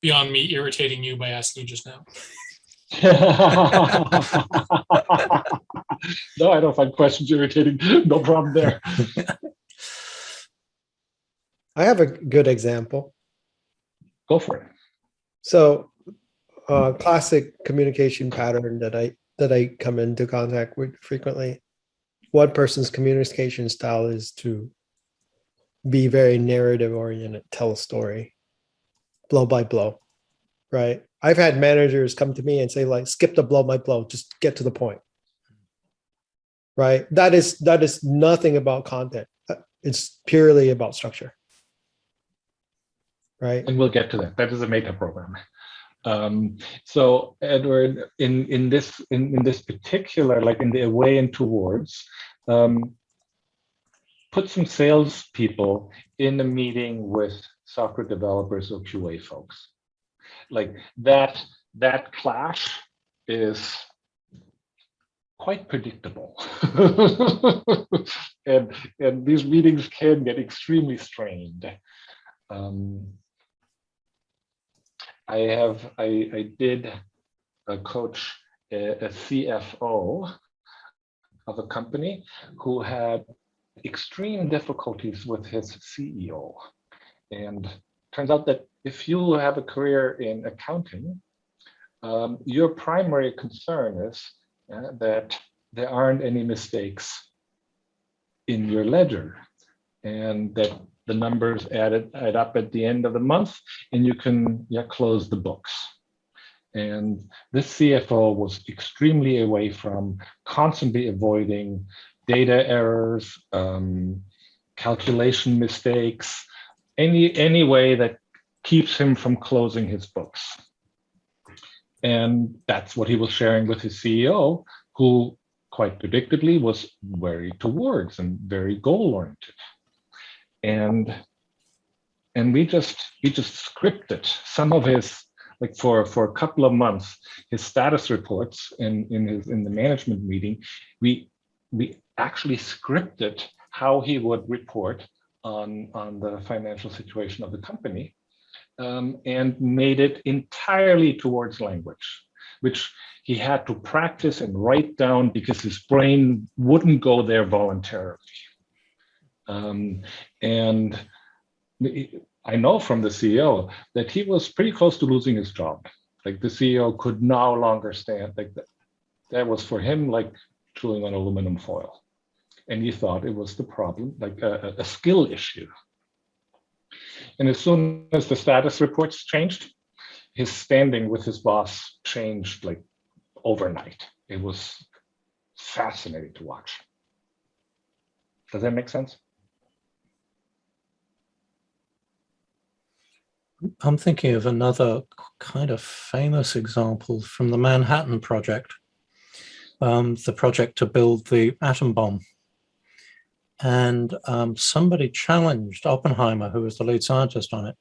Beyond me irritating you by asking you just now. No, I don't find questions irritating. No problem there. I have a good example. Go for it. So, classic communication pattern that I come into contact with frequently. One person's communication style is to be very narrative oriented, tell a story, blow by blow, right? I've had managers come to me and say, like, skip the blow by blow, just get to the point, right? That is nothing about content. It's purely about structure. Right. And we'll get to that. That is a meta program. So Edward, in this particular, like in the away and towards, put some salespeople in a meeting with software developers or QA folks. Like that clash is quite predictable. and these meetings can get extremely strained. I did coach a CFO of a company who had extreme difficulties with his CEO. And turns out that if you have a career in accounting, your primary concern is that there aren't any mistakes in your ledger, and that the numbers add up at the end of the month, and you can close the books. And this CFO was extremely away from, constantly avoiding data errors, calculation mistakes, any way that keeps him from closing his books. And that's what he was sharing with his CEO, who quite predictably was very towards and very goal-oriented. And we just scripted some of his, like for a couple of months, his status reports in the management meeting. We actually scripted how he would report on the financial situation of the company, and made it entirely towards language, which he had to practice and write down because his brain wouldn't go there voluntarily. And I know from the CEO that he was pretty close to losing his job. Like the CEO could no longer stand, like that was for him like chewing on aluminum foil. And he thought it was the problem, like a skill issue. And as soon as the status reports changed, his standing with his boss changed like overnight. It was fascinating to watch. Does that make sense? I'm thinking of another kind of famous example from the Manhattan Project, the project to build the atom bomb. And somebody challenged Oppenheimer, who was the lead scientist on it.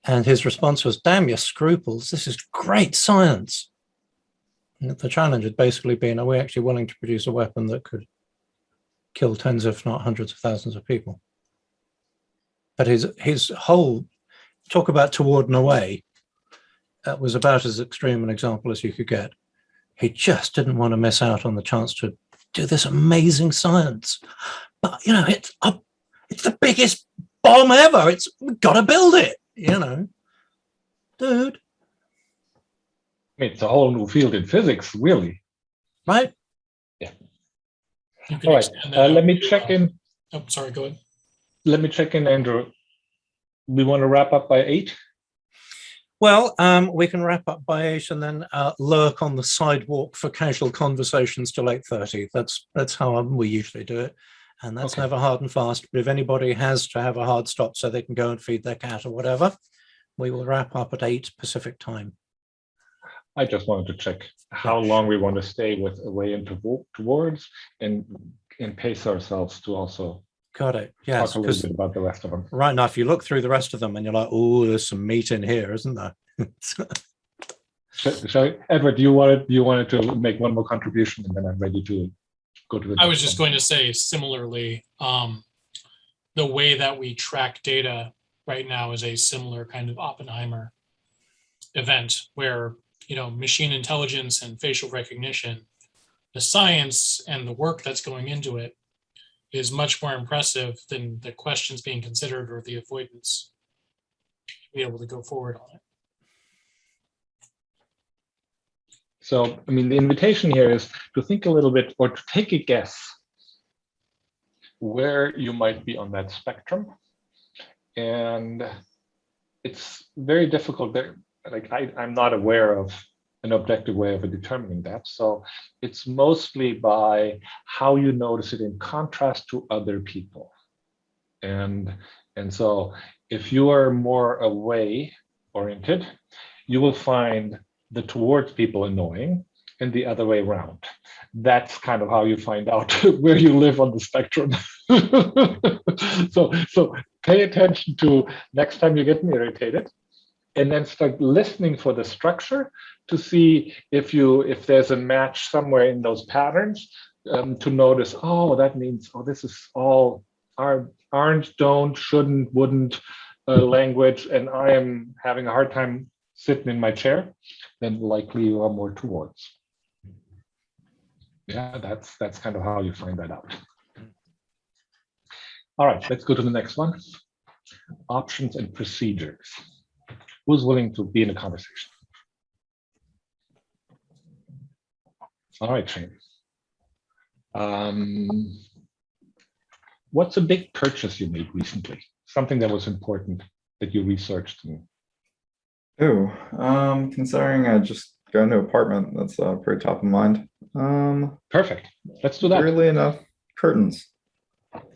And his response was, damn your scruples, this is great science. And the challenge had basically been, are we actually willing to produce a weapon that could kill tens, if not hundreds of thousands of people? But his whole talk about toward and away, that was about as extreme an example as you could get. He just didn't want to miss out on the chance to do this amazing science. But, you know, it's the biggest bomb ever. We've got to build it, you know. Dude. I mean, it's a whole new field in physics, really. Right? Yeah. You All right. Let me check in. Oh, sorry, go ahead. Let me check in, Andrew. We want to wrap up by 8? Well, we can wrap up by 8 and then lurk on the sidewalk for casual conversations till 8:30. That's how we usually do it. And that's Okay. never hard and fast. But if anybody has to have a hard stop so they can go and feed their cat or whatever, we will wrap up at 8 Pacific time. I just wanted to check how long we want to stay with Away and Towards and pace ourselves to also Got it. Yes. talk a little bit about the rest of them. Right now, if you look through the rest of them and you're like, oh, there's some meat in here, isn't there? Edward, you wanted to make one more contribution, and then I'm ready to go to the. I was just going to say, similarly, the way that we track data right now is a similar kind of Oppenheimer event where, you know, machine intelligence and facial recognition, the science and the work that's going into it is much more impressive than the questions being considered or the avoidance. Be able to go forward on it. So, I mean, the invitation here is to think a little bit or to take a guess where you might be on that spectrum. And it's very difficult there. Like I'm not aware of an objective way of determining that. So it's mostly by how you notice it in contrast to other people. And so if you are more away oriented, you will find the towards people annoying and the other way around. That's kind of how you find out where you live on the spectrum. So pay attention to next time you get irritated, and then start listening for the structure to see if there's a match somewhere in those patterns, to notice, oh, that means, oh, this is all aren't, don't, shouldn't, wouldn't language, and I am having a hard time sitting in my chair, then likely you are more towards. Yeah, that's kind of how you find that out. All right, let's go to the next one. Options and procedures. Who's willing to be in a conversation? All right, Shane. What's a big purchase you made recently? Something that was important that you researched? Considering I just got into an apartment, that's pretty top of mind. Perfect. Let's do that. Weirdly enough, curtains.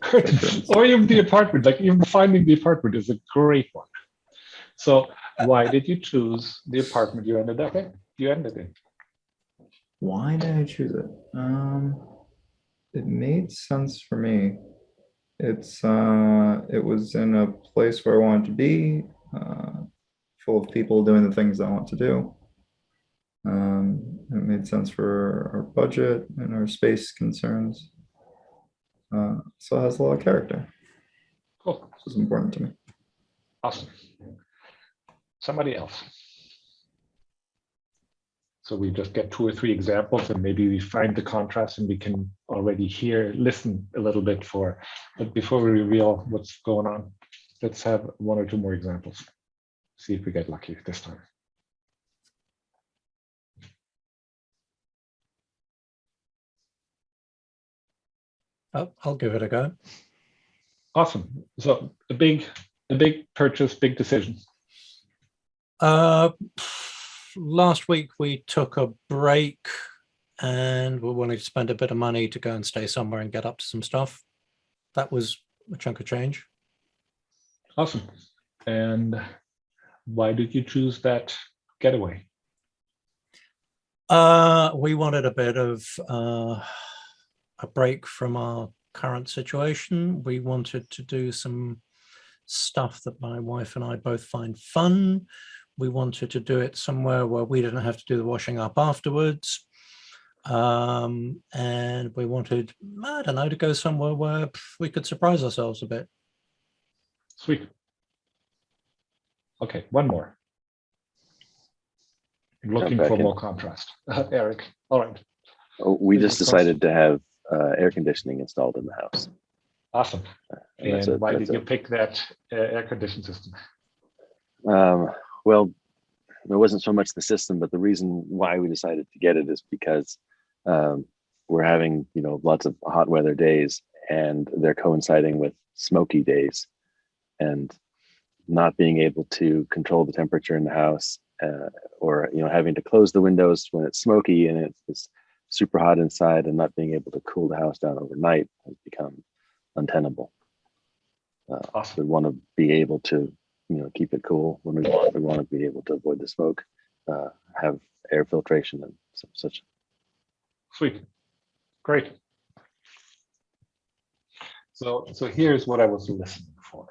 Curtains. Or even the apartment. Like even finding the apartment is a great one. So why did you choose the apartment you ended in? Why did I choose it? It made sense for me. It was in a place where I wanted to be, full of people doing the things I want to do. It made sense for our budget and our space concerns. So it has a lot of character. Cool. This is important to me. Awesome. Somebody else. So we just get 2 or 3 examples, and maybe we find the contrast, and we can already listen a little bit but before we reveal what's going on, let's have 1 or 2 more examples. See if we get lucky this time. I'll give it a go. Awesome. So a big purchase, big decision. Last week we took a break and we wanted to spend a bit of money to go and stay somewhere and get up to some stuff. That was a chunk of change. Awesome. And why did you choose that getaway? We wanted a bit of a break from our current situation. We wanted to do some stuff that my wife and I both find fun. We wanted to do it somewhere where we didn't have to do the washing up afterwards. And we wanted, I don't know, to go somewhere where we could surprise ourselves a bit. Sweet. Okay, one more. Looking for more contrast. Eric, all right. Oh, we just decided to have air conditioning installed in the house. Awesome. And why did you pick that air conditioning system? Well, it wasn't so much the system, but the reason why we decided to get it is because we're having, lots of hot weather days, and they're coinciding with smoky days, and not being able to control the temperature in the house, or having to close the windows when it's smoky and it's super hot inside, and not being able to cool the house down overnight has become untenable. Awesome. We want to be able to keep it cool when we want. We want to be able to avoid the smoke, have air filtration and such. Sweet, great. So here's what I was listening for.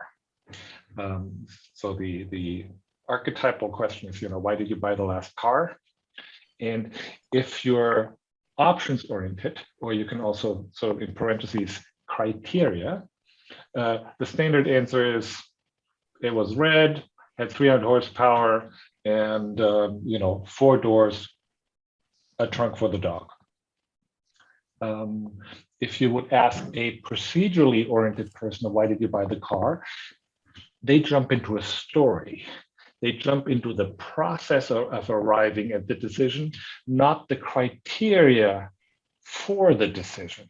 So the archetypal question is, why did you buy the last car? And if you're options oriented, or you can also sort of in parentheses criteria, the standard answer is it was red, had 300 horsepower, and 4 doors, a trunk for the dog. If you would ask a procedurally oriented person, why did you buy the car? They jump into a story. They jump into the process of arriving at the decision, not the criteria for the decision.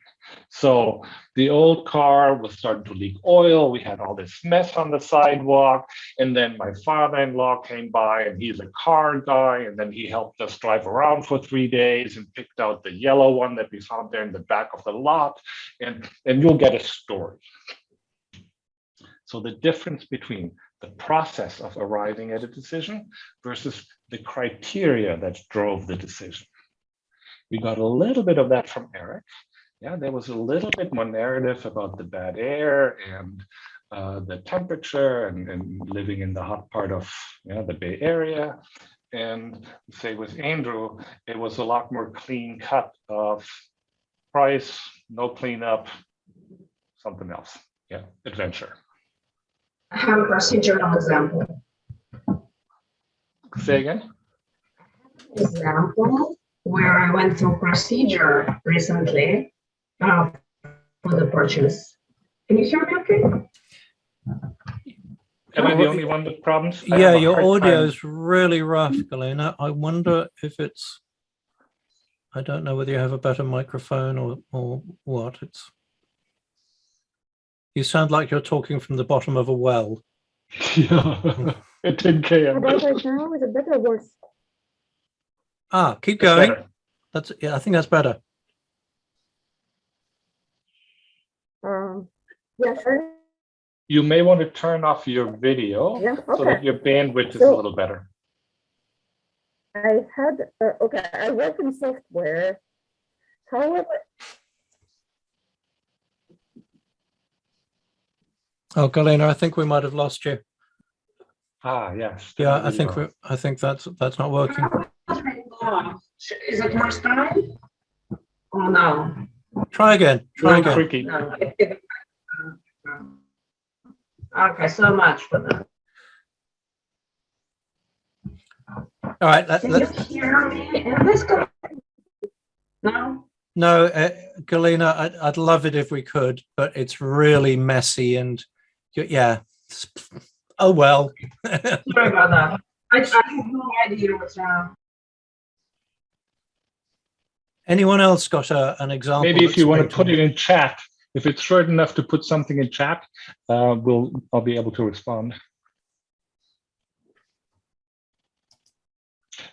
So the old car was starting to leak oil. We had all this mess on the sidewalk. And then my father-in-law came by, and he's a car guy. And then he helped us drive around for 3 days and picked out the yellow one that we found there in the back of the lot. And you'll get a story. So the difference between the process of arriving at a decision versus the criteria that drove the decision. We got a little bit of that from Eric. Yeah, there was a little bit more narrative about the bad air and the temperature and living in the hot part of the Bay Area. And say with Andrew, it was a lot more clean cut of price, no cleanup, something else. Yeah, adventure. I have a procedural example. Say again? Example where I went through procedure recently for the purchase. Can you hear me okay? Am I the only one with problems? Yeah, your audio is really rough, Galena. I wonder if it's, I don't know whether you have a better microphone or what. You sound like you're talking from the bottom of a well. Yeah, it didn't care. How about right now? Is it better or worse? Keep going. That's I think that's better. Yes. You may want to turn off your video so that your bandwidth is a little better. I had I work in software. However, Oh, Galena, I think we might have lost you. Yes. Yeah, I think that's not working. Is it first time? Oh no. Try again. Try again. Tricky. No. Okay, so much for that. All right. Can you hear me? No? No, Galena, I'd love it if we could, but it's really messy and yeah. Oh, well. Sorry about that. I have no idea what's wrong. Anyone else got an example? Maybe if you want to put it in chat, if it's short enough to put something in chat, I'll be able to respond.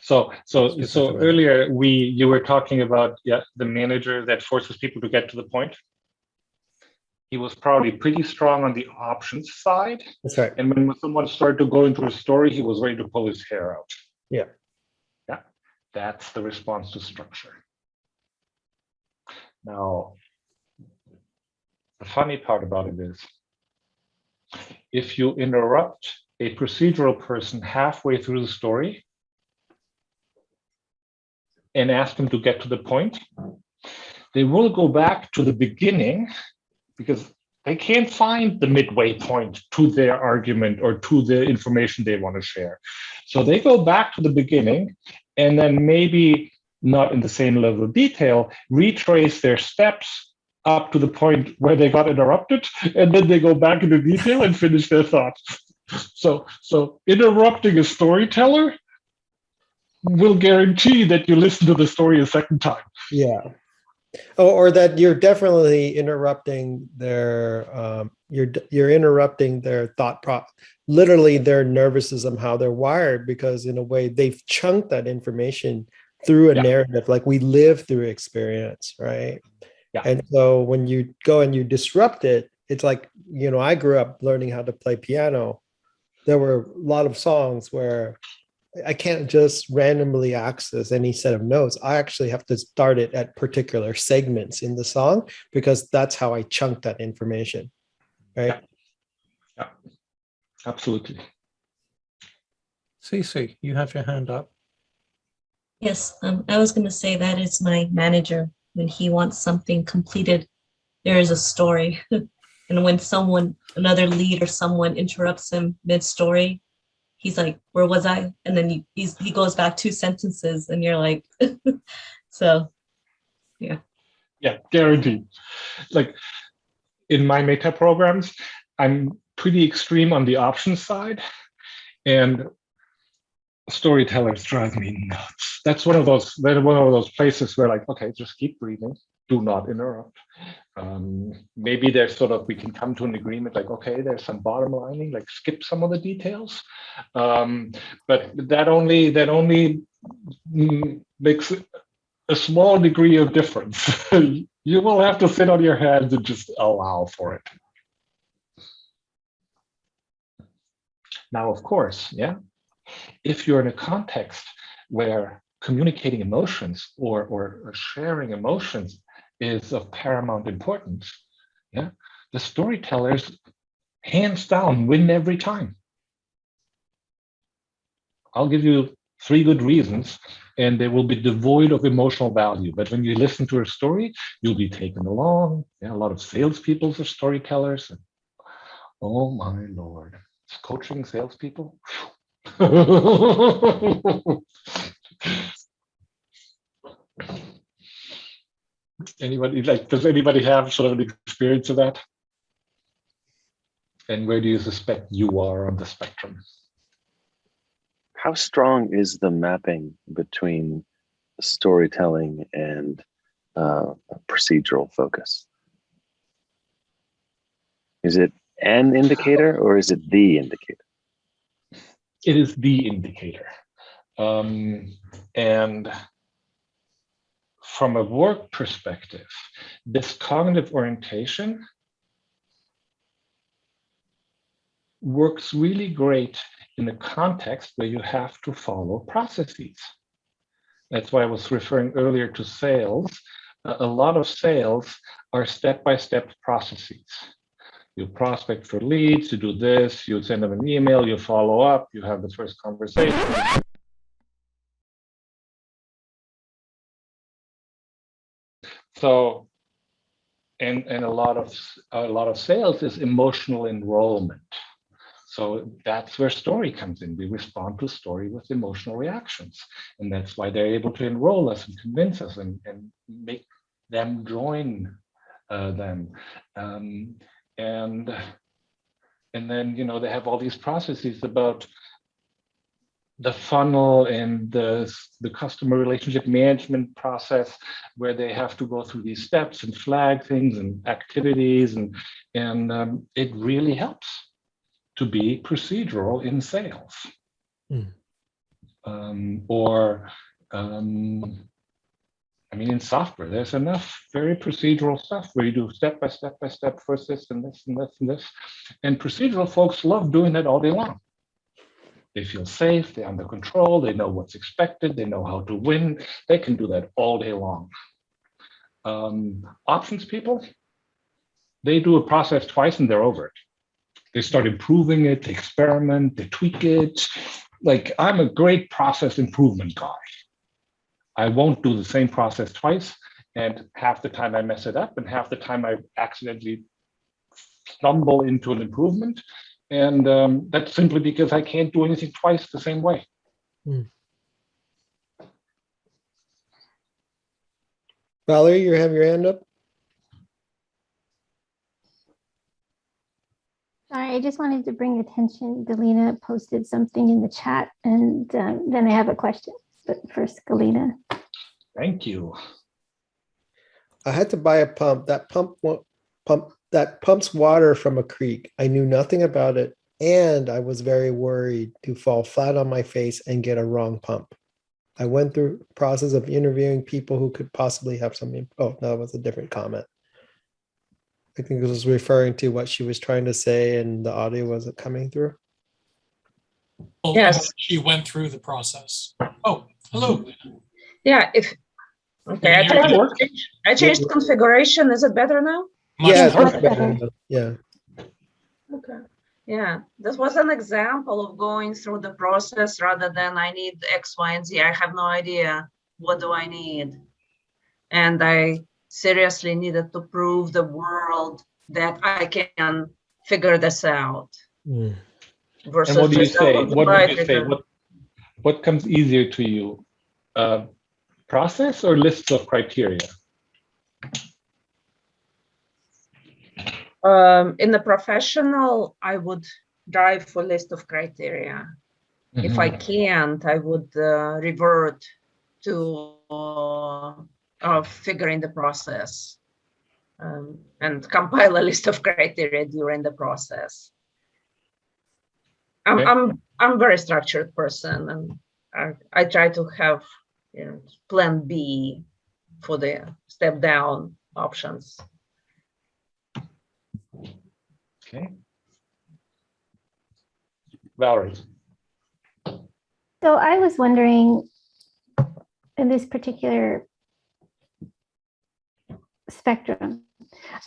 So earlier you were talking about the manager that forces people to get to the point. he was probably pretty strong on the options side. That's right. And when someone started to go into a story, he was ready to pull his hair out. Yeah. Yeah, that's the response to structure. Now, the funny part about it is, if you interrupt a procedural person halfway through the story and ask them to get to the point, they will go back to the beginning because they can't find the midway point to their argument or to the information they want to share. So they go back to the beginning and then maybe not in the same level of detail, retrace their steps up to the point where they got interrupted, and then they go back into detail and finish their thoughts. So interrupting a storyteller will guarantee that you listen to the story a second time. Yeah. Or that you're definitely interrupting their you're interrupting their literally their nervous system, how they're wired, because in a way they've chunked that information through a narrative, like we live through experience, right? Yeah. And so when you go and you disrupt it, it's like, you know, I grew up learning how to play piano. There were a lot of songs where I can't just randomly access any set of notes. I actually have to start it at particular segments in the song because that's how I chunk that information, right? Yeah. Absolutely. Cece, you have your hand up. Yes, I was going to say that is my manager. When he wants something completed, there is a story. And when another lead or someone interrupts him mid-story, he's like, where was I? And then he goes back 2 sentences and you're like, so, yeah. Yeah, guaranteed. Like in my meta programs, I'm pretty extreme on the options side, and storytellers drive me nuts. That's one of those places where, like, okay, just keep breathing, do not interrupt. Maybe there's we can come to an agreement, like, okay, there's some bottom lining, like skip some of the details. But that only makes a small degree of difference. You will have to sit on your hands and just allow for it. Now, of course, if you're in a context where communicating emotions or sharing emotions is of paramount importance, the storytellers, hands down, win every time. I'll give you 3 good reasons, and they will be devoid of emotional value. But when you listen to a story, you'll be taken along. A lot of salespeople are storytellers. And, oh my Lord, coaching salespeople. Does anybody have sort of an experience of that? And where do you suspect you are on the spectrum? How strong is the mapping between storytelling and procedural focus? Is it an indicator or is it the indicator? It is the indicator. And from a work perspective, this cognitive orientation works really great in a context where you have to follow processes. That's why I was referring earlier to sales. A lot of sales are step-by-step processes. You prospect for leads, you do this, you send them an email, you follow up, you have the first conversation. So, and a lot of sales is emotional enrollment. So that's where story comes in. We respond to story with emotional reactions. And that's why they're able to enroll us and convince us and make them join them. And then, they have all these processes about the funnel and the customer relationship management process, where they have to go through these steps and flag things and activities. And it really helps to be procedural in sales. mean, in software, there's enough very procedural stuff where you do step by step by step, first this and this and this and this. And procedural folks love doing that all day long. They feel safe, they're under control, they know what's expected, they know how to win. They can do that all day long. Options people, they do a process twice and they're over it. They start improving it, they experiment, they tweak it. Like, I'm a great process improvement guy. I won't do the same process twice, and half the time I mess it up, and half the time I accidentally stumble into an improvement. And that's simply because I can't do anything twice the same way. Valerie, you have your hand up? Sorry, I just wanted to bring attention. Galina posted something in the chat, and then I have a question. But first, Galina. Thank you. I had to buy a pump. That pumps water from a creek. I knew nothing about it, and I was very worried to fall flat on my face and get a wrong pump. I went through the process of interviewing people who could possibly have something. Oh, no, that was a different comment. I think it was referring to what she was trying to say, and the audio wasn't coming through. Well, Yes. she went through the process. Oh, hello. Yeah, okay, I changed configuration. Is it better now? Yeah, it's much better. Yeah. Okay. Yeah, this was an example of going through the process rather than I need X, Y, and Z. I have no idea what do I need. And I seriously needed to prove the world that I can figure this out. Versus And what do you just say? What would you say? figure. What comes easier to you? Process or lists of criteria? In the professional, I would drive for list of criteria. If I can't, I would revert to figuring the process and compile a list of criteria during the process. I'm a very structured person, and I try to have plan B for the step down options. Okay. Valerie. So I was wondering, in this particular spectrum,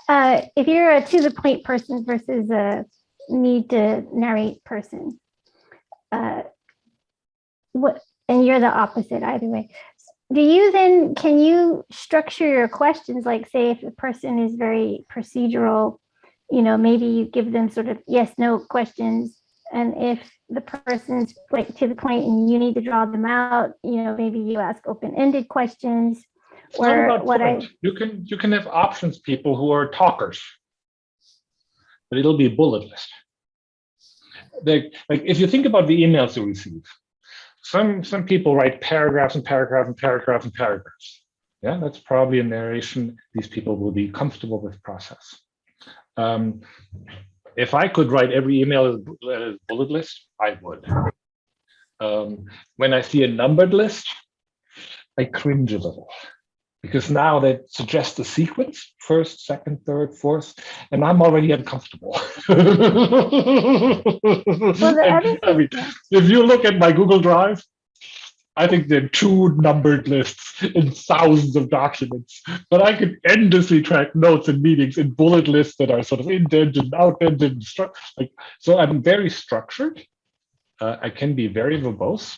if you're a to the point person versus a need to narrate person, and you're the opposite either way. Can you structure your questions, like say if a person is very procedural, maybe you give them sort of yes, no questions. And if the person's like to the point and you need to draw them out, maybe you ask open-ended questions. Or what you can have options people who are talkers, but it'll be a bullet list. Like if you think about the emails you receive, some people write paragraphs and paragraphs and paragraphs and paragraphs. Yeah, that's probably a narration these people will be comfortable with process. If I could write every email as a bullet list, I would. When I see a numbered list, I cringe a little, because now that suggests a sequence, first, second, third, fourth, and I'm already uncomfortable. If you look at my Google Drive, I think there are 2 numbered lists in thousands of documents, but I can endlessly track notes and meetings in bullet lists that are sort of indented and outdented. So I'm very structured. I can be very verbose.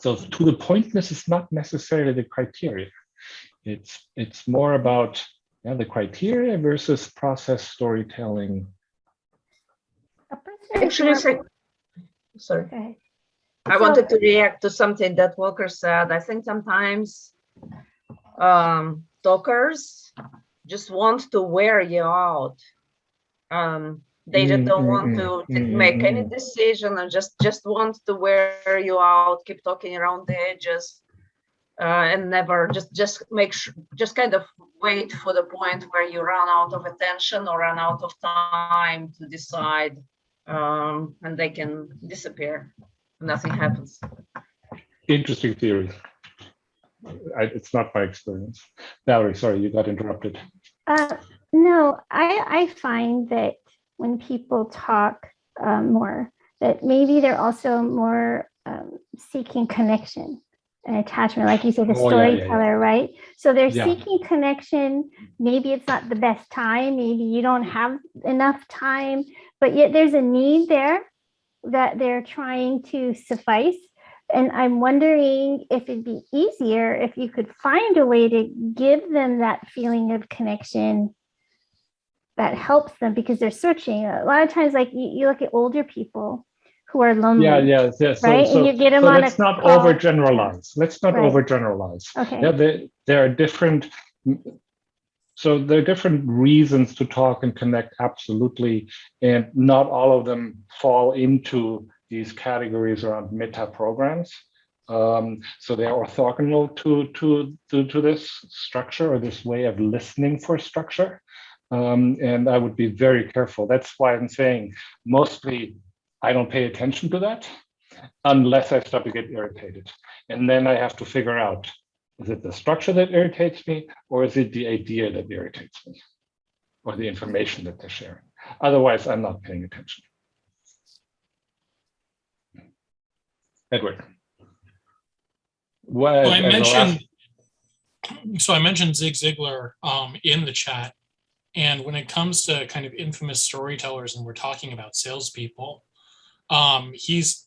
So to the pointness is not necessarily the criteria. It's more about the criteria versus process storytelling. Actually, sorry. Okay. I wanted to react to something that Volker said. I think sometimes talkers just want to wear you out. They just don't want to make any decision and just want to wear you out, keep talking around the edges, and never just kind of wait for the point where you run out of attention or run out of time to decide, and they can disappear. Nothing happens. Interesting theory. it's not my experience. Valerie, sorry, you got interrupted. No, I find that when people talk more, that maybe they're also more seeking connection and attachment, like you said, the storyteller, right? So they're seeking connection. Maybe it's not the best time. Maybe you don't have enough time, but yet there's a need there that they're trying to suffice. And I'm wondering if it'd be easier if you could find a way to give them that feeling of connection that helps them, because they're searching. A lot of times, like you look at older people who are lonely. Yeah. Right. So, and you get them on let's a not call. overgeneralize. Let's not Right. overgeneralize. Okay. Yeah, there are different. So there are different reasons to talk and connect, absolutely, and not all of them fall into these categories around meta programs. So they're orthogonal to this structure, or this way of listening for structure. And I would be very careful. That's why I'm saying mostly I don't pay attention to that unless I start to get irritated. And then I have to figure out, is it the structure that irritates me, or is it the idea that irritates me, or the information that they're sharing? Otherwise, I'm not paying attention. Edward. Well, I mentioned Zig Ziglar in the chat. And when it comes to kind of infamous storytellers, and we're talking about salespeople, he's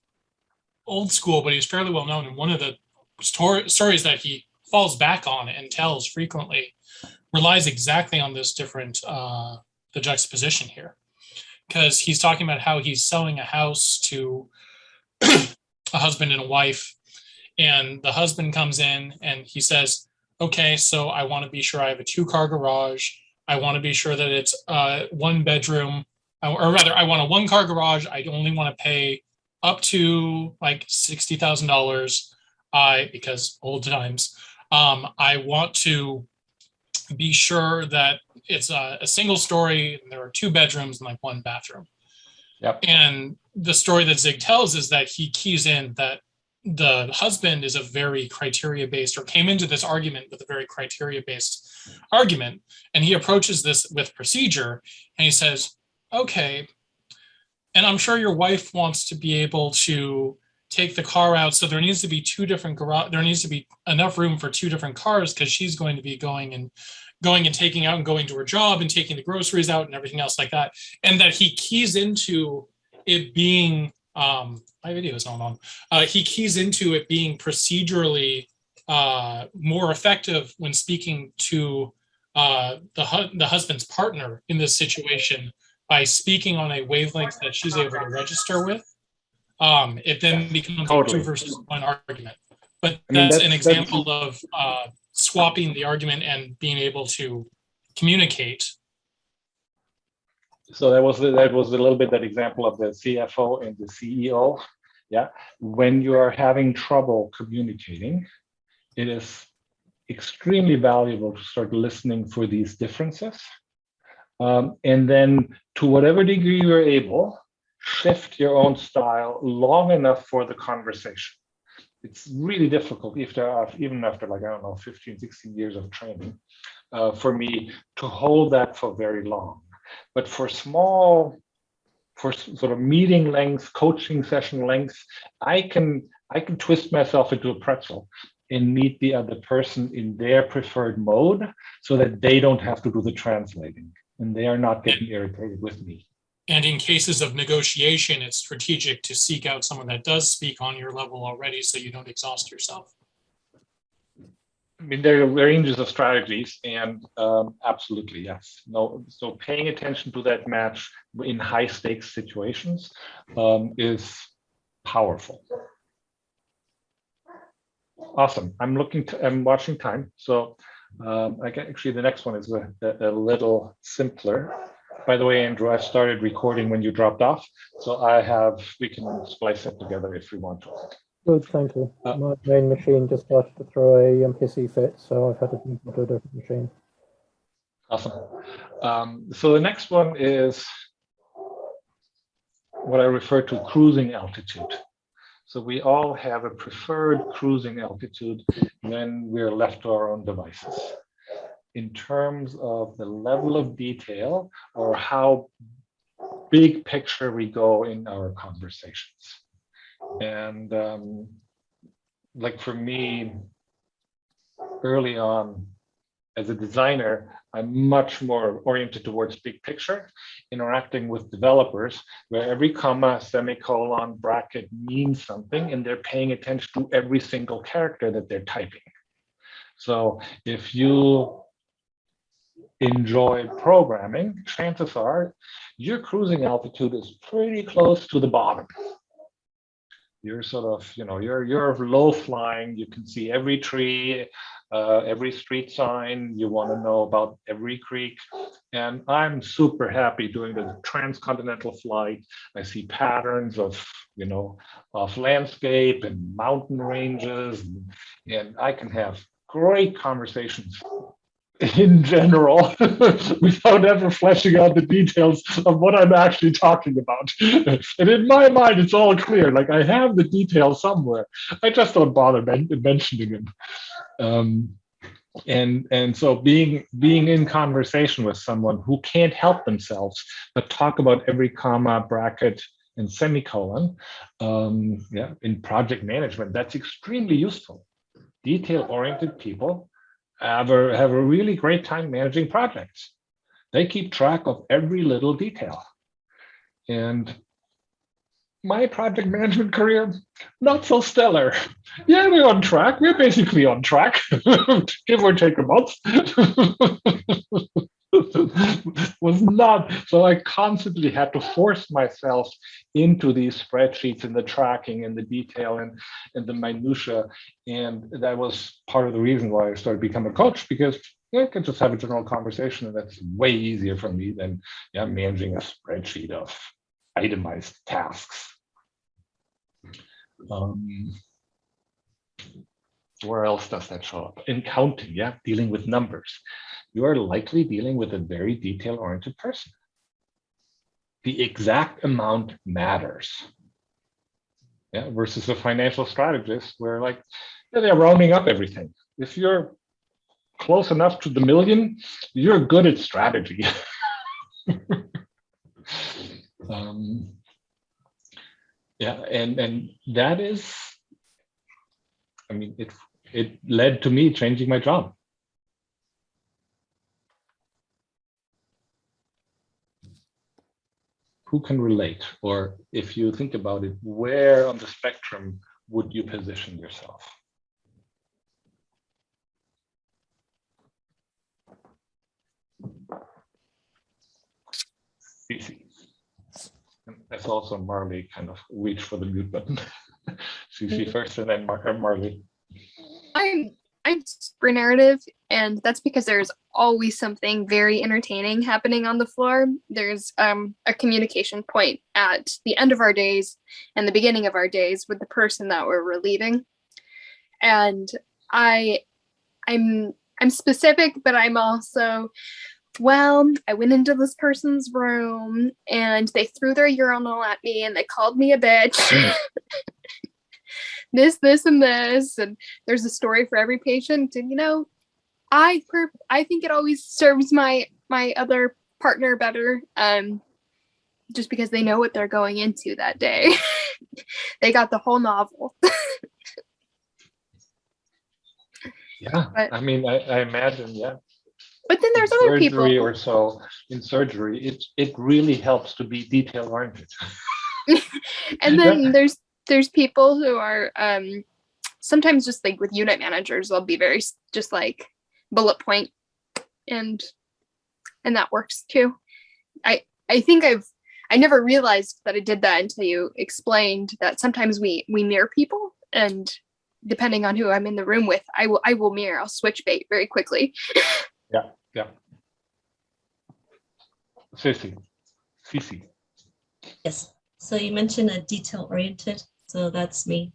old school, but he's fairly well known. And one of the stories that he falls back on and tells frequently relies exactly on this different, the juxtaposition here. Because he's talking about how he's selling a house to a husband and a wife. And the husband comes in and he says, okay, so I want to be sure I have a 2-car garage. I want to be sure that it's 1 bedroom, or rather, I want a 1-car garage. I only want to pay up to like $60,000 because old times. I want to be sure that it's a single story. And there are 2 bedrooms and like 1 bathroom. Yep. And the story that Zig tells is that he keys in that the husband is a very criteria-based, or came into this argument with a very criteria-based argument. And he approaches this with procedure, and he says, okay, and I'm sure your wife wants to be able to take the car out. So there needs to be 2 different garage. There needs to be enough room for 2 different cars, because she's going to be going and taking out and going to her job and taking the groceries out and everything else like that. And that he keys into it being, my video is not on. He keys into it being procedurally more effective when speaking to the husband's partner in this situation, by speaking on a wavelength that she's able to register with. It then becomes a 2 versus 1 argument. But that's an example of swapping the argument and being able to communicate. So that was a little bit that example of the CFO and the CEO. Yeah, when you are having trouble communicating, it is extremely valuable to start listening for these differences. And then, to whatever degree you're able, shift your own style long enough for the conversation. It's really difficult, even after, like, I don't know, 15, 16 years of training, for me to hold that for very long. But for sort of meeting length, coaching session length, I can twist myself into a pretzel and meet the other person in their preferred mode, so that they don't have to do the translating and they are not getting irritated with me. And in cases of negotiation, it's strategic to seek out someone that does speak on your level already, so you don't exhaust yourself. I mean, there are ranges of strategies, and absolutely, yes. No, so paying attention to that match in high stakes situations is powerful. Awesome. I'm watching time. So actually the next one is a little simpler. By the way, Andrew, I started recording when you dropped off, so we can splice it together if we want to. Good, thank you. My main machine just started to throw a hissy fit, so I've had to move to a different machine. Awesome. So the next one is what I refer to cruising altitude. So we all have a preferred cruising altitude when we're left to our own devices. In terms of the level of detail or how big picture we go in our conversations. And like for me, early on, as a designer, I'm much more oriented towards big picture, interacting with developers, where every comma, semicolon, bracket means something, and they're paying attention to every single character that they're typing. So if you enjoy programming, chances are your cruising altitude is pretty close to the bottom. You're sort of, you're low flying. You can see every tree, every street sign. You want to know about every creek. And I'm super happy doing the transcontinental flight. I see patterns of landscape and mountain ranges, and I can have great conversations in general without ever fleshing out the details of what I'm actually talking about. And in my mind, it's all clear. Like I have the details somewhere. I just don't bother mentioning them. And so being in conversation with someone who can't help themselves but talk about every comma, bracket, and semicolon, in project management, that's extremely useful. Detail-oriented people have a really great time managing projects. They keep track of every little detail. And my project management career, not so stellar. Yeah, we're on track. We're basically on track, give or take a month. Was not, so I constantly had to force myself into these spreadsheets and the tracking and the detail and the minutia. And that was part of the reason why I started becoming a coach, because I could just have a general conversation, and that's way easier for me than managing a spreadsheet of itemized tasks. Where else does that show up? In counting, dealing with numbers. You are likely dealing with a very detail-oriented person. The exact amount matters. Versus a financial strategist where they're rounding up everything. If you're close enough to the million, you're good at strategy. And that is, it led to me changing my job. Who can relate? Or if you think about it, where on the spectrum would you position yourself? Cece. That's also Marley kind of reach for the mute button. Cece first and then Marley. I'm super narrative, and that's because there's always something very entertaining happening on the floor. There's a communication point at the end of our days and the beginning of our days with the person that we're relieving. And I'm specific, but I'm also, I went into this person's room and they threw their urinal at me and they called me a bitch. this, and this, and there's a story for every patient. And I think it always serves my other partner better, just because they know what they're going into that day. They got the whole novel. I imagine, But then there's other people. Surgery or so, in surgery, it really helps to be detail oriented. And then there's people who are sometimes just with unit managers, they'll be very just bullet point, and that works too. I think I never realized that I did that until you explained that sometimes we mirror people, and depending on who I'm in the room with, I will mirror. I'll switch bait very quickly. Yeah. Cece. Yes. So you mentioned a detail oriented. So that's me.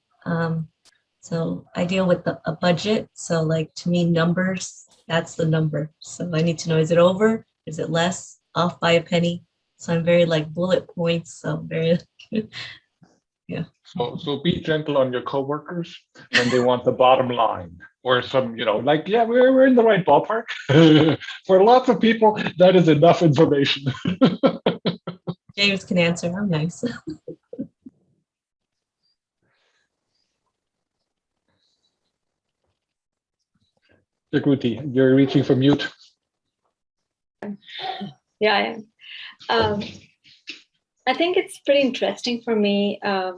So I deal with a budget. So to me, numbers, that's the number. So I need to know, is it over? Is it less? Off by a penny? So I'm very bullet points. So very Yeah. So be gentle on your coworkers when they want the bottom line or some, like, yeah, we're in the right ballpark. For lots of people, that is enough information. James can answer. I'm nice. Jaguti, you're reaching for mute. Yeah, I am. I think it's pretty interesting for me. I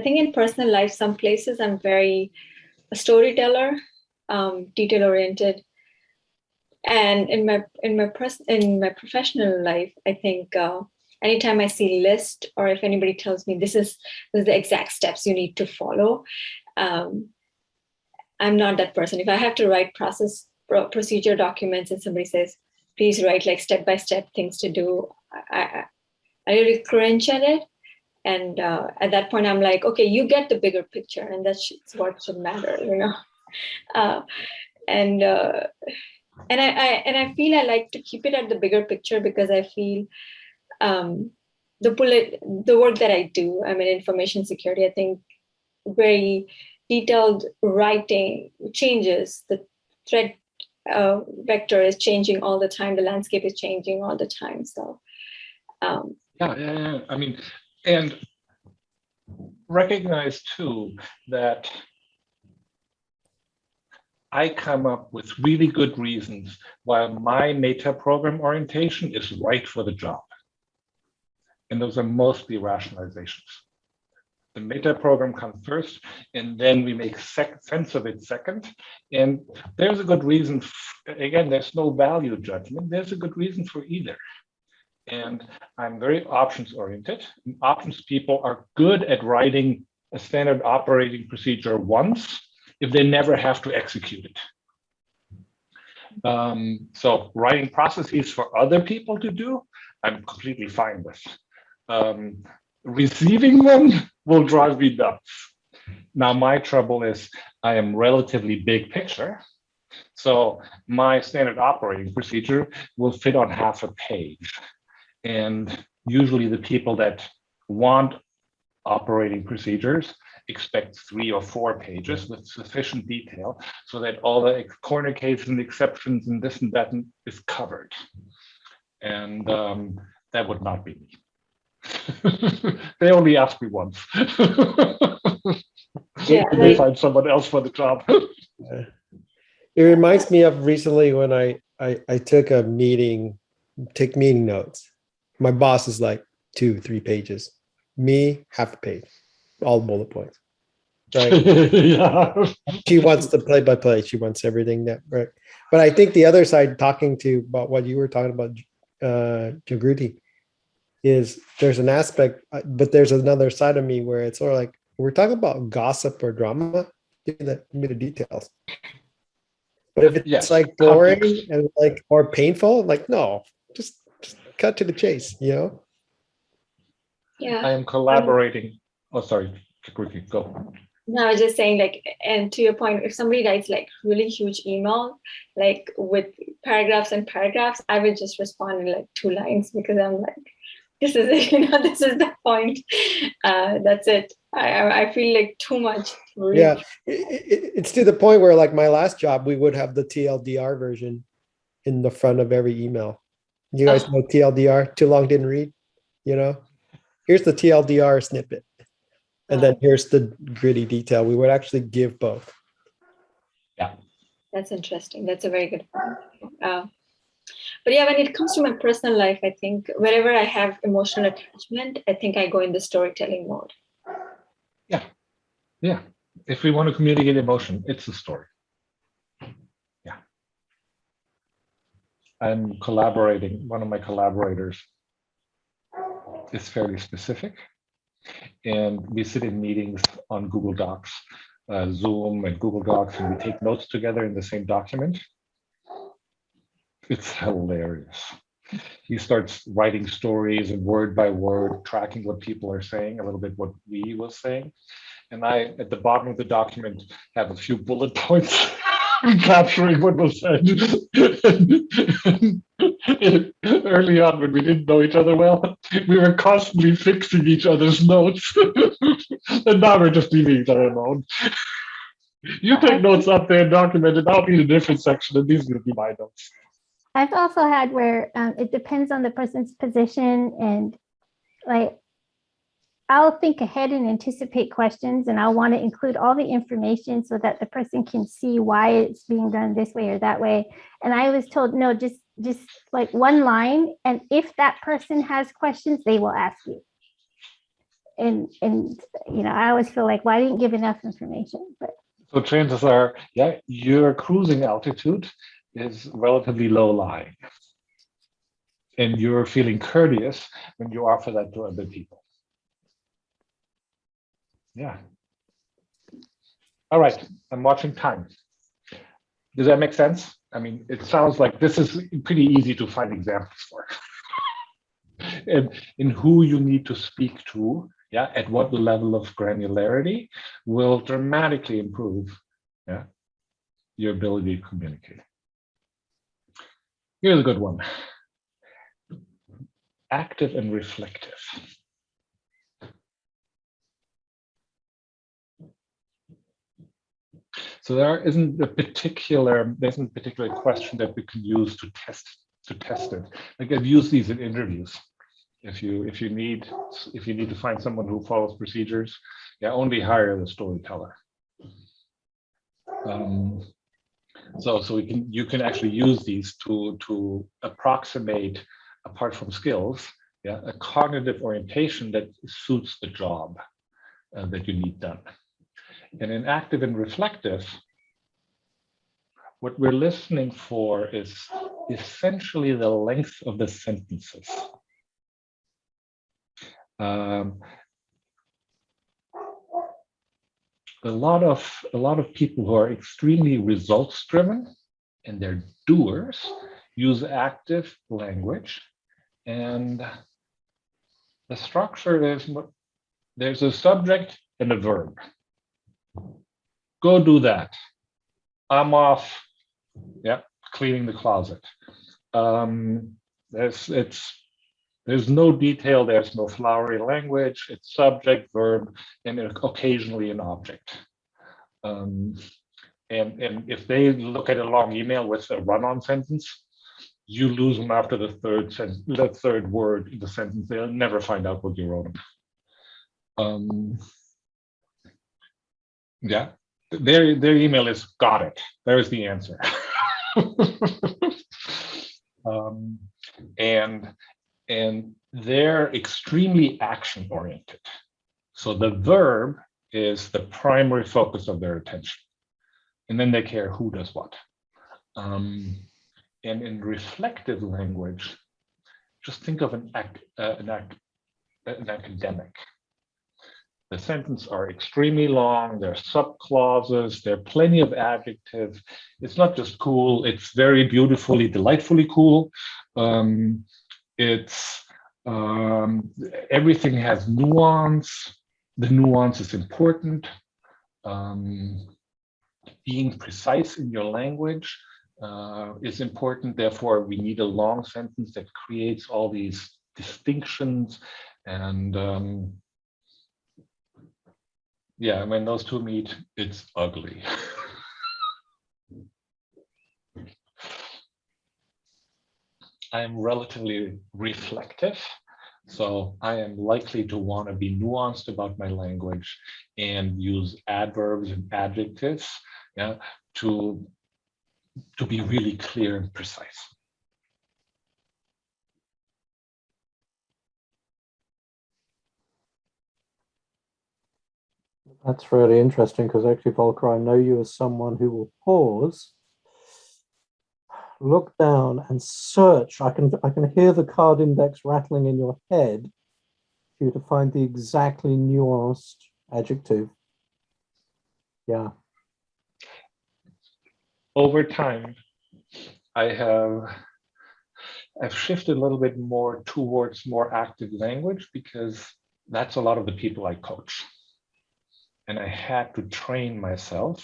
think in personal life, some places I'm very a storyteller, detail oriented, and in my professional life, I think anytime I see list or if anybody tells me this is the exact steps you need to follow, I'm not that person. If I have to write procedure documents and somebody says, please write like step-by-step things to do, I really cringe at it. And at that point, I'm like, okay, you get the bigger picture, and that's what should matter, And I feel I like to keep it at the bigger picture because I feel the work that I do, I'm in information security, I think very detailed writing changes. The threat vector is changing all the time. The landscape is changing all the time. So yeah. I mean, and recognize too that I come up with really good reasons why my meta program orientation is right for the job. And those are mostly rationalizations. The meta program comes first, and then we make sense of it second. And there's a good reason. Again, there's no value judgment. There's a good reason for either. And I'm very options oriented. And options people are good at writing a standard operating procedure once if they never have to execute it. So writing processes for other people to do, I'm completely fine with. Receiving them will drive me nuts. Now, my trouble is I am relatively big picture. So my standard operating procedure will fit on half a page. And usually the people that want operating procedures expect 3 or 4 pages with sufficient detail so that all the corner cases and exceptions and this and that is covered. And that would not be me. They only asked me once. Yeah, they find someone else for the job. It reminds me of recently when I took a meeting, take meeting notes. My boss is like 2-3 pages. Me, half a page, all bullet points. Right? Yeah. She wants the play-by-play. She wants everything that right. But I think the other side, talking to about what you were talking about, Jagruti, is there's an aspect, but there's another side of me where it's sort of like we're talking about gossip or drama. Give me the details. But if it's like boring and like or painful, like no, just cut to the chase, Yeah. I am collaborating. Oh, sorry, Jagruti, go. No, I was just saying, like, and to your point, if somebody writes like really huge email, like with paragraphs and paragraphs, I would just respond in like 2 lines because I'm like, this is it, this is the point. That's it. I feel like too much. Yeah, it's to the point where like my last job, we would have the TLDR version in the front of every email. You guys know TLDR, too long didn't read, Here's the TLDR snippet. And then here's the gritty detail. We would actually give both. Yeah. That's interesting. That's a very good point. But yeah, when it comes to my personal life, I think wherever I have emotional attachment, I think I go in the storytelling mode. Yeah. Yeah. If we want to communicate emotion, it's a story. Yeah. I'm collaborating. One of my collaborators is fairly specific. And we sit in meetings on Google Docs, Zoom and Google Docs, and we take notes together in the same document. It's hilarious. He starts writing stories and word by word, tracking what people are saying, a little bit what we was saying. And I, at the bottom of the document, have a few bullet points capturing what was said. Early on, when we didn't know each other well, we were constantly fixing each other's notes. And now we're just leaving each alone. You take notes up there, document it. I'll be in a different section, and these will be my notes. I've also had where it depends on the person's position, and like I'll think ahead and anticipate questions, and I'll want to include all the information so that the person can see why it's being done this way or that way. And I was told, no, just like one line, and if that person has questions, they will ask you. And you know, I always feel like, well, I didn't give enough information, but. So chances are, yeah, your cruising altitude is relatively low lying. And you're feeling courteous when you offer that to other people. Yeah. All right, I'm watching time. Does that make sense? I mean, it sounds like this is pretty easy to find examples for. And in who you need to speak to, yeah, at what level of granularity will dramatically improve, yeah, your ability to communicate. Here's a good one. Active and reflective. So there isn't a particular question that we can use to test it. Like I've used these in interviews. If you need to find someone who follows procedures, yeah, only hire the storyteller. So you can actually use these to approximate, apart from skills, yeah, a cognitive orientation that suits the job that you need done. And in active and reflective, what we're listening for is essentially the length of the sentences. A lot of people who are extremely results driven and they're doers use active language, and the structure is there's a subject and a verb. Go do that. I'm off. Yeah, cleaning the closet. There's no detail, there's no flowery language, it's subject, verb, and occasionally an object. And if they look at a long email with a run-on sentence, you lose them after the third word in the sentence. They'll never find out what you wrote them. Yeah, their email is got it. There's the answer. And they're extremely action oriented. So the verb is the primary focus of their attention. And then they care who does what. And in reflective language, just think of an academic. The sentences are extremely long, there are subclauses, there are plenty of adjectives. It's not just cool, it's very beautifully, delightfully cool. Everything has nuance. The nuance is important. Being precise in your language is important. Therefore, we need a long sentence that creates all these distinctions. And yeah, when those two meet, it's ugly. I'm relatively reflective, so I am likely to want to be nuanced about my language and use adverbs and adjectives, yeah, to be really clear and precise. That's really interesting because actually, Volker, I know you as someone who will pause, look down and search. I can hear the card index rattling in your head for you to find the exactly nuanced adjective. Yeah. Over time, I've shifted a little bit more towards more active language because that's a lot of the people I coach. And I had to train myself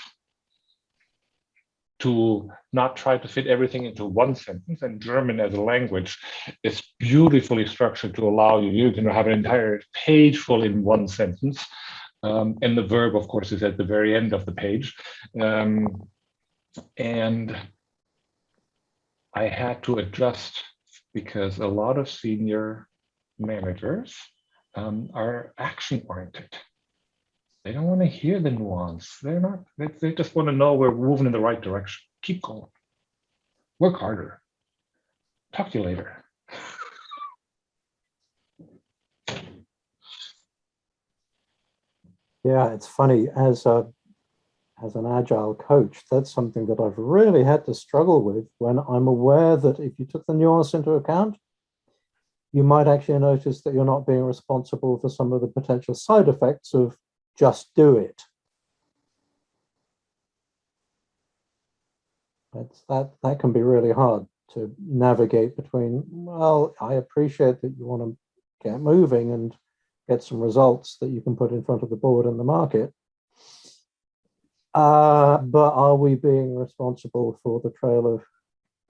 to not try to fit everything into one sentence. And German as a language is beautifully structured to allow you to have an entire page full in one sentence. And the verb, of course, is at the very end of the page. And I had to adjust because a lot of senior managers are action-oriented. They don't want to hear the nuance. They're not, they just want to know we're moving in the right direction. Keep going. Work harder. Talk to you later. Yeah, it's funny, as an agile coach, that's something that I've really had to struggle with when I'm aware that if you took the nuance into account, you might actually notice that you're not being responsible for some of the potential side effects of just do it. That can be really hard to navigate between, well, I appreciate that you want to get moving and get some results that you can put in front of the board and the market. But are we being responsible for the trail of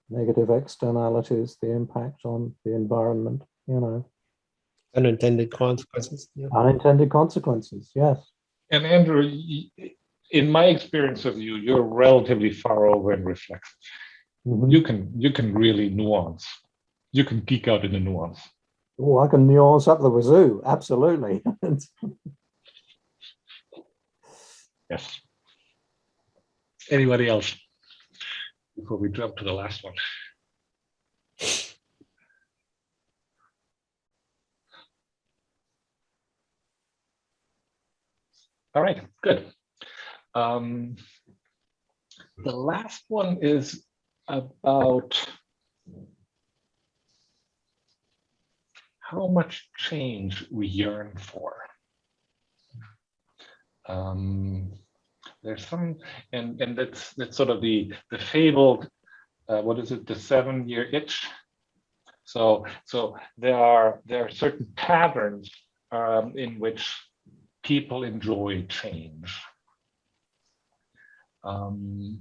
negative externalities, the impact on the environment, Unintended consequences. Yeah. Unintended consequences, yes. And Andrew, in my experience of you, you're relatively far over and reflexive. Mm-hmm. You can really nuance. You can geek out in the nuance. Oh, I can nuance up the wazoo, absolutely. Yes. Anybody else before we jump to the last one? All right, good. The last one is about how much change we yearn for. There's some, and that's sort of the fabled, what is it, the 7-year itch. So there are certain patterns in which people enjoy change. And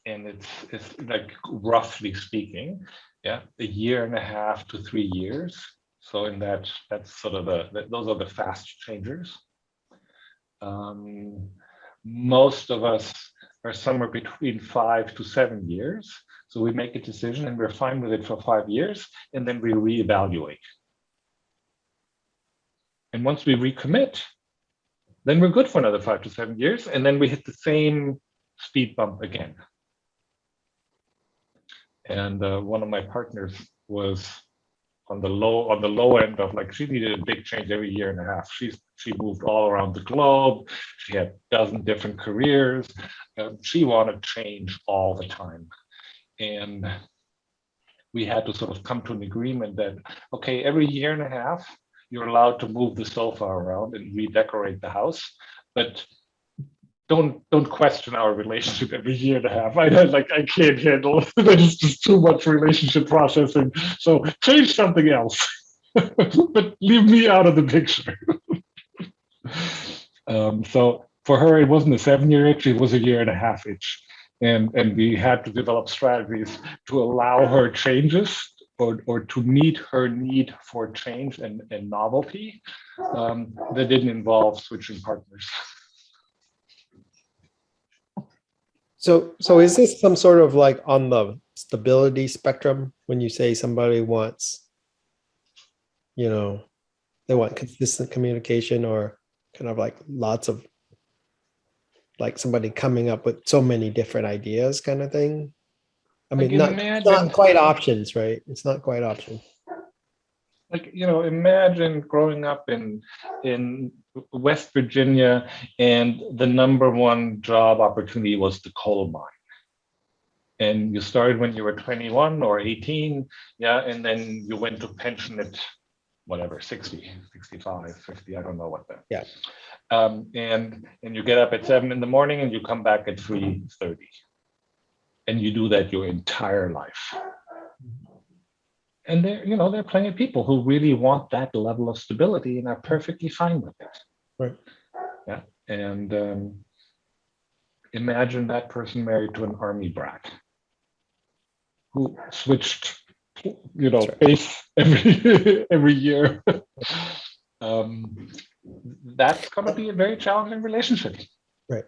it's like, roughly speaking, yeah, 1.5 to 3 years. So in that's sort of those are the fast changers. Most of us are somewhere between 5 to 7 years. So we make a decision and we're fine with it for 5 years, and then we reevaluate. And once we recommit, then we're good for another 5 to 7 years, and then we hit the same speed bump again. And one of my partners was on the low end of, like, she needed a big change every 1.5 years. She moved all around the globe. She had a dozen different careers. She wanted change all the time. And we had to sort of come to an agreement that, okay, every 1.5 years, you're allowed to move the sofa around and redecorate the house, but don't question our relationship every 1.5 years. I can't handle it. It's just too much relationship processing. So change something else, but leave me out of the picture. So for her, it wasn't a 7-year itch, it was a 1.5 year itch. And we had to develop strategies to allow her changes, or to meet her need for change and novelty that didn't involve switching partners. So is this some sort of like on the stability spectrum when you say somebody wants, they want consistent communication, or kind of like lots of, like somebody coming up with so many different ideas kind of thing? I mean, not quite options, right? It's not quite options. Like, imagine growing up in West Virginia, and the #1 job opportunity was the coal mine. And you started when you were 21 or 18, yeah, and then you went to pension at whatever, 60, 65, 50, I don't know what that. Yeah. And you get up at 7 in the morning and you come back at 3:30. And you do that your entire life. And there are plenty of people who really want that level of stability and are perfectly fine with it. Right. Yeah. And imagine that person married to an army brat who switched, base every year. that's going to be a very challenging relationship. Right.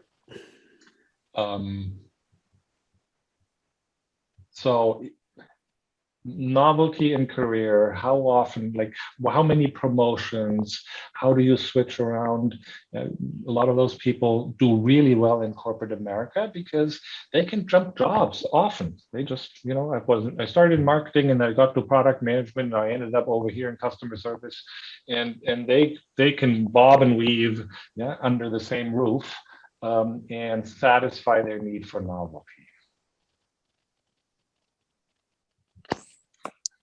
So novelty in career, how often, like how many promotions, how do you switch around? A lot of those people do really well in corporate America because they can jump jobs often. They just, I started in marketing and I got to product management and I ended up over here in customer service, and they can bob and weave, under the same roof, and satisfy their need for novelty.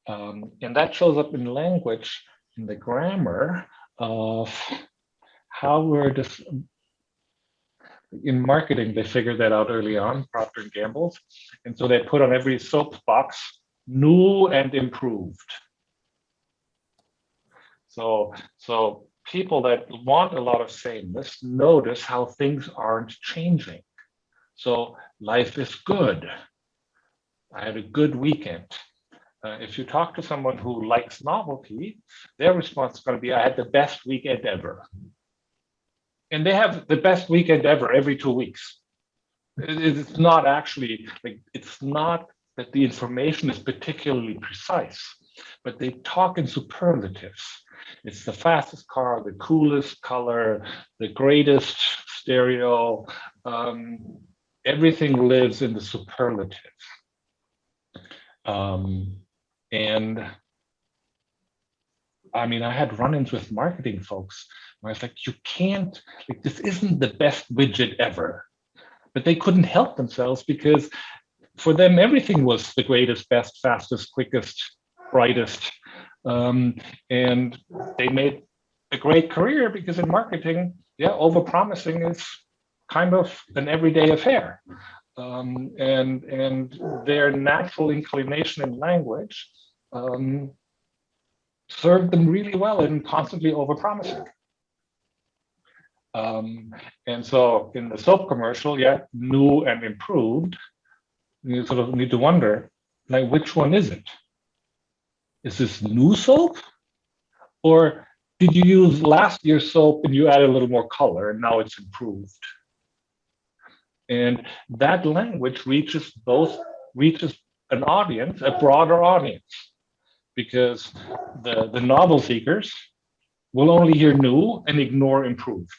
And that shows up in language, in the grammar of how we're just, in marketing, they figured that out early on, Procter & Gamble. And so they put on every soap box, new and improved. So people that want a lot of sameness notice how things aren't changing. So life is good. I had a good weekend. If you talk to someone who likes novelty, their response is going to be, I had the best weekend ever. And they have the best weekend ever every 2 weeks. It's not actually, it's not that the information is particularly precise, but they talk in superlatives. It's the fastest car, the coolest color, the greatest stereo. Everything lives in the superlative. And I mean, I had run-ins with marketing folks where I was like, you can't, this isn't the best widget ever. But they couldn't help themselves because for them, everything was the greatest, best, fastest, quickest, brightest. And they made a great career because in marketing, overpromising is kind of an everyday affair. And their natural inclination in language served them really well in constantly overpromising. And so in the soap commercial, new and improved, you sort of need to wonder, like, which one is it? Is this new soap? Or did you use last year's soap and you added a little more color and now it's improved? And that language reaches an audience, a broader audience, because the novel seekers will only hear new and ignore improved.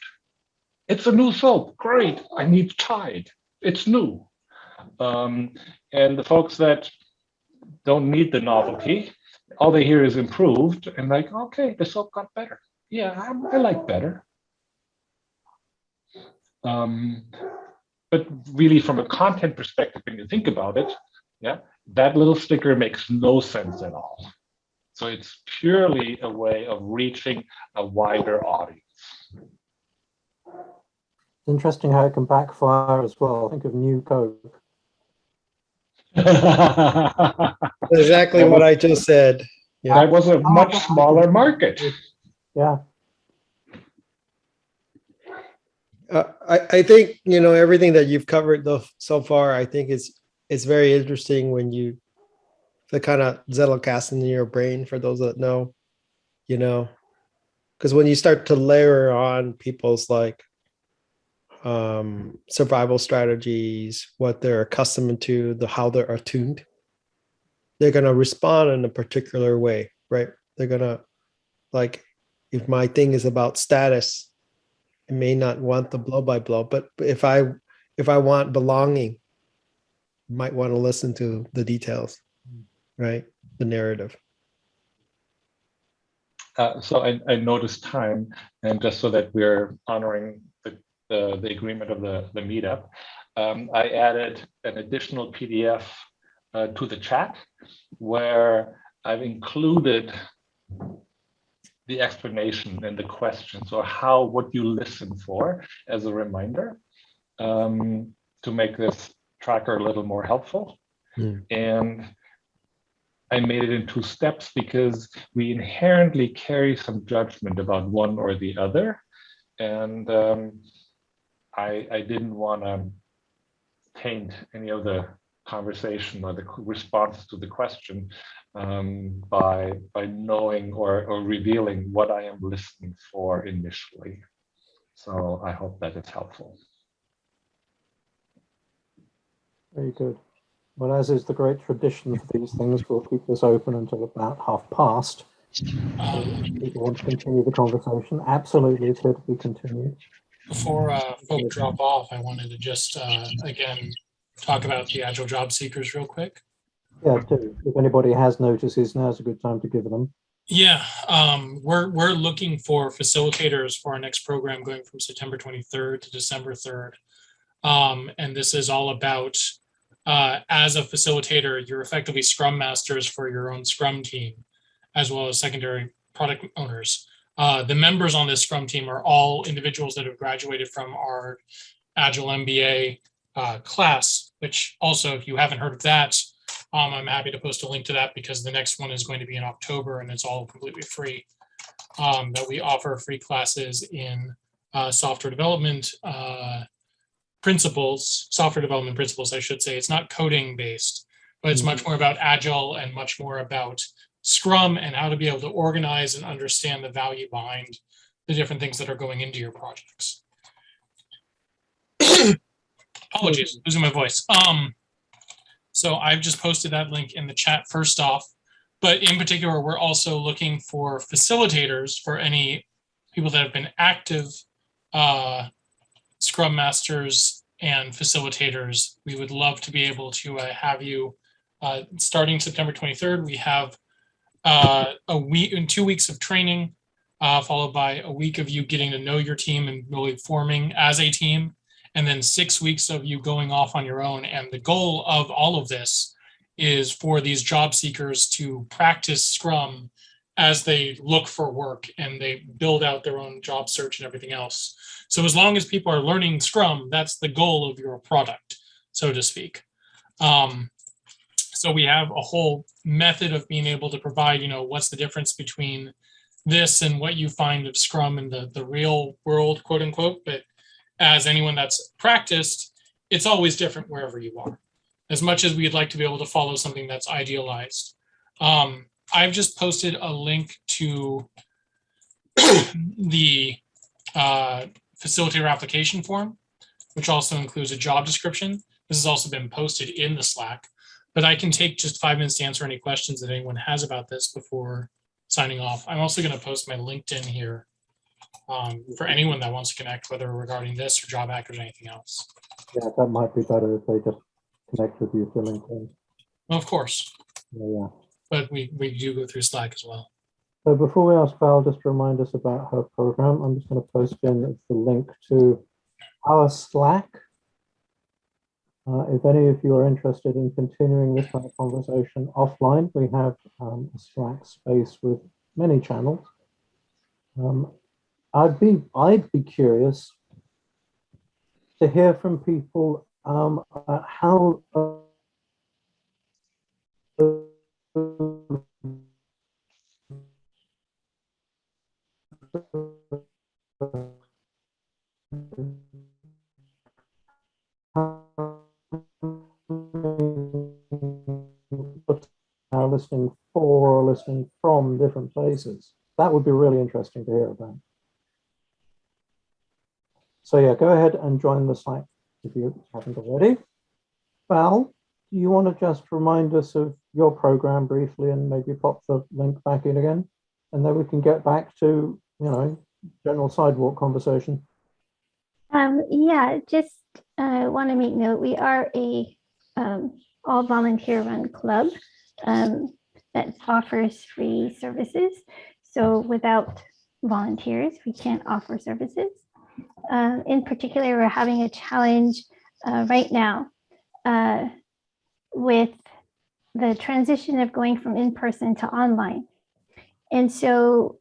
It's a new soap, great, I need Tide, it's new. And the folks that don't need the novelty, all they hear is improved and like, okay, the soap got better. Yeah, I like better. But really, from a content perspective, when you think about it, that little sticker makes no sense at all. So it's purely a way of reaching a wider audience. It's interesting how it can backfire as well. Think of New Coke. Exactly what I just said. Yeah. That was a much smaller market. Yeah. I think, everything that you've covered so far, I think is very interesting when the kind of Zettelkasten in your brain, for those that know, because when you start to layer on people's survival strategies, what they're accustomed to, how they're attuned, they're going to respond in a particular way, right? They're going to, if my thing is about status, I may not want the blow by blow, but if I want belonging, you might want to listen to the details, right? The narrative. So I noticed time, and just so that we're honoring the agreement of the meetup, I added an additional PDF to the chat where I've included the explanation and the questions, or what you listen for, as a reminder, to make this tracker a little more helpful. And I made it in 2 steps because we inherently carry some judgment about one or the other. And I didn't want to taint any of the conversation or the response to the question by knowing or revealing what I am listening for initially. So I hope that is helpful. Very good. Well, as is the great tradition for these things, we'll keep this open until about past. If people want to continue the conversation, absolutely, it's here to be continued. Before folk drop off, I wanted to just, again, talk about the Agile job seekers real quick. Yeah, too. If anybody has notices, now's a good time to give them. Yeah, we're looking for facilitators for our next program going from September 23rd to December 3rd. And this is all about, as a facilitator, you're effectively Scrum Masters for your own Scrum team, as well as secondary product owners. The members on this Scrum team are all individuals that have graduated from our Agile MBA class, which also, if you haven't heard of that, I'm happy to post a link to that because the next one is going to be in October and it's all completely free. That we offer free classes in software development principles, I should say. It's not coding based, but it's much more about Agile and much more about Scrum and how to be able to organize and understand the value behind the different things that are going into your projects. Apologies, losing my voice. So I've just posted that link in the chat first off, but in particular, we're also looking for facilitators for any people that have been active Scrum Masters and facilitators. We would love to be able to have you starting September 23rd. We have a week and 2 weeks of training, followed by a week of you getting to know your team and really forming as a team, and then 6 weeks of you going off on your own. And the goal of all of this is for these job seekers to practice Scrum as they look for work and they build out their own job search and everything else. So as long as people are learning Scrum, that's the goal of your product, so to speak. So we have a whole method of being able to provide, what's the difference between this and what you find of Scrum in the real world, quote unquote. But as anyone that's practiced, it's always different wherever you are, as much as we'd like to be able to follow something that's idealized. I've just posted a link to the facilitator application form, which also includes a job description. This has also been posted in the Slack, but I can take just 5 minutes to answer any questions that anyone has about this before signing off. I'm also going to post my LinkedIn here for anyone that wants to connect, whether regarding this or job hackers or anything else. Yeah, that might be better if they just connect with you through LinkedIn. Well, of course. Yeah. But we do go through Slack as well. So before we ask Val just to remind us about her program, I'm just going to post in the link to our Slack. If any of you are interested in continuing this kind of conversation offline, we have a Slack space with many channels. I'd be curious to hear from people how are listening for or listening from different places. That would be really interesting to hear about. So yeah, go ahead and join the Slack if you haven't already. Val, do you want to just remind us of your program briefly and maybe pop the link back in again? And then we can get back to, general sidewalk conversation. Yeah, just want to make note, we are a all volunteer run club that offers free services. So without volunteers, we can't offer services. In particular, we're having a challenge right now with the transition of going from in-person to online. And so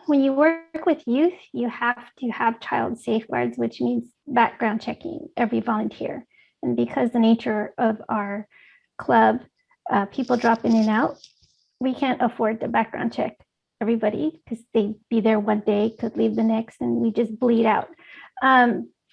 when you work with youth, you have to have child safeguards, which means background checking every volunteer. And because the nature of our club, people drop in and out, we can't afford to background check everybody because they'd be there one day, could leave the next, and we just bleed out.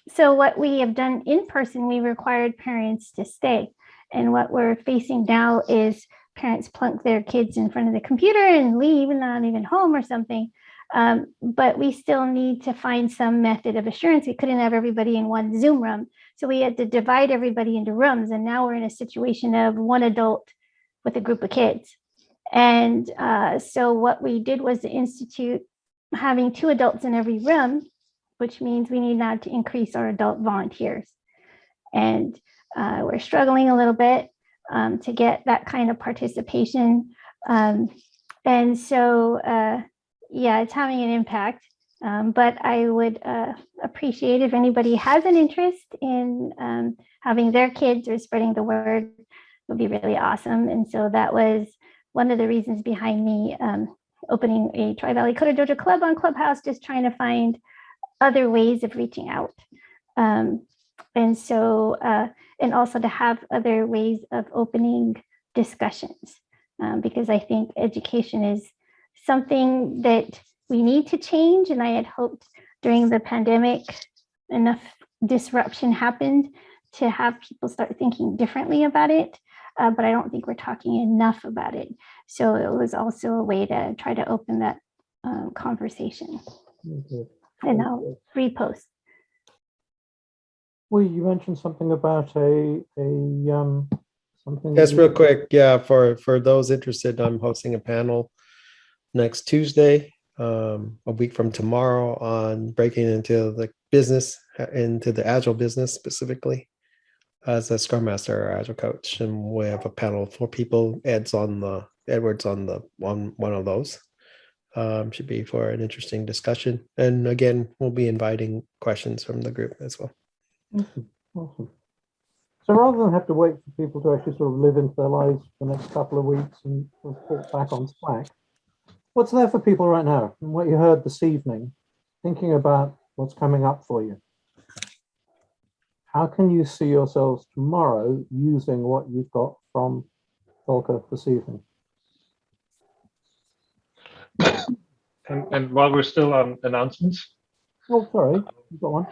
So what we have done in person, we required parents to stay. And what we're facing now is parents plunk their kids in front of the computer and leave and not even home or something. But we still need to find some method of assurance. We couldn't have everybody in one Zoom room. So we had to divide everybody into rooms. And now we're in a situation of one adult with a group of kids. And so what we did was to institute having 2 adults in every room, which means we need now to increase our adult volunteers. And we're struggling a little bit to get that kind of participation. And so, yeah, it's having an impact. But I would appreciate if anybody has an interest in having their kids or spreading the word, would be really awesome. And so that was one of the reasons behind me opening a Tri-Valley Coder Dojo Club on Clubhouse, just trying to find other ways of reaching out. And so, and also to have other ways of opening discussions, because I think education is something that we need to change. And I had hoped during the pandemic, enough disruption happened to have people start thinking differently about it. But I don't think we're talking enough about it. So it was also a way to try to open that conversation. Okay. And I'll repost. Well, you mentioned something about something. Yes, real quick. Yeah, for those interested, I'm hosting a panel next Tuesday, a week from tomorrow, on breaking into the business, into the Agile business specifically, as a Scrum Master or Agile coach. And we have a panel for people. Edward's on one of those. Should be for an interesting discussion. And again, we'll be inviting questions from the group as well. Awesome. So rather than have to wait for people to actually sort of live into their lives for the next couple of weeks and report back on Slack, what's there for people right now? And what you heard this evening, thinking about what's coming up for you. How can you see yourselves tomorrow using what you've got from Volker this evening? And while we're still on announcements. Oh, sorry, you got one.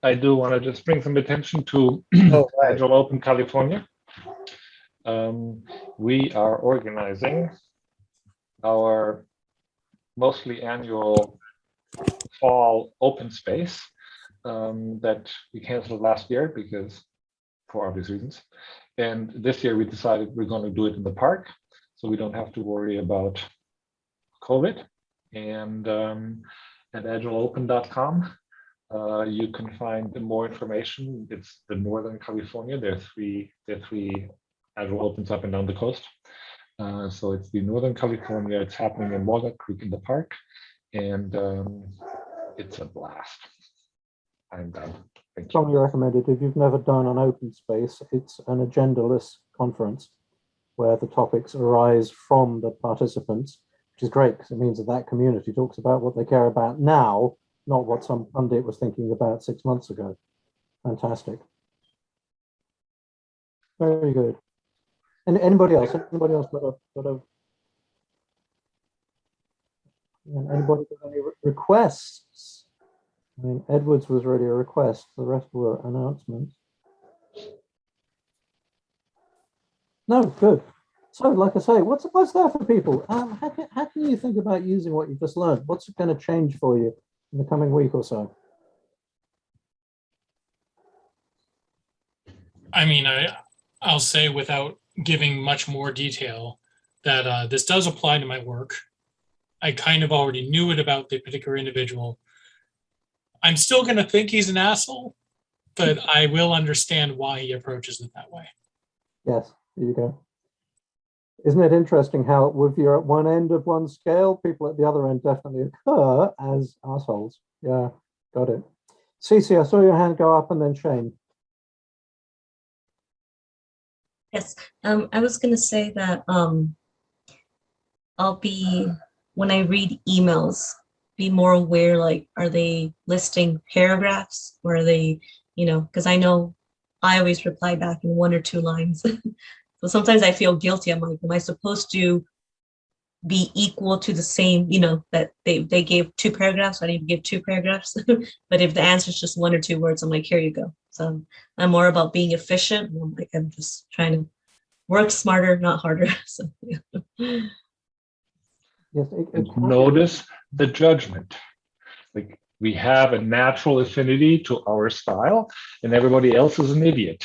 I do want to just bring some attention to Agile Open California. We are organizing our mostly annual fall open space that we canceled last year because for obvious reasons. And this year we decided we're going to do it in the park, so we don't have to worry about COVID. And at agileopen.com, you can find more information. It's the Northern California. There are three Agile Opens up and down the coast. So it's the Northern California. It's happening in Walnut Creek in the park, and it's a blast. I'm done. Thank you. Strongly recommended. If you've never done an open space, it's an agendaless conference where the topics arise from the participants, which is great because it means that community talks about what they care about now, not what some pundit was thinking about 6 months ago. Fantastic. Very good. And anybody else? Anybody else got anybody got any requests? I mean, Edwards was really a request. The rest were announcements. No, good. So, like I say, what's there for people? How can you think about using what you've just learned? What's going to change for you in the coming week or so? I mean, I'll say without giving much more detail that this does apply to my work. I kind of already knew it about the particular individual. I'm still going to think he's an asshole, but I will understand why he approaches it that way. Yes, there you go. Isn't it interesting how if you're at one end of one scale, people at the other end definitely occur as assholes. Yeah, got it. Cece, I saw your hand go up and then Shane. Yes, I was going to say that I'll be, when I read emails, be more aware, like, are they listing paragraphs or are they, because I know I always reply back in 1 or 2 lines. So sometimes I feel guilty. I'm like, am I supposed to be equal to the same, that they gave 2 paragraphs, so I need to give 2 paragraphs. But if the answer is just 1 or 2 words, I'm like, here you go. So I'm more about being efficient. And I'm like, I'm just trying to work smarter, not harder. So yeah. Yes, And notice the judgment. Like we have a natural affinity to our style, and everybody else is an idiot.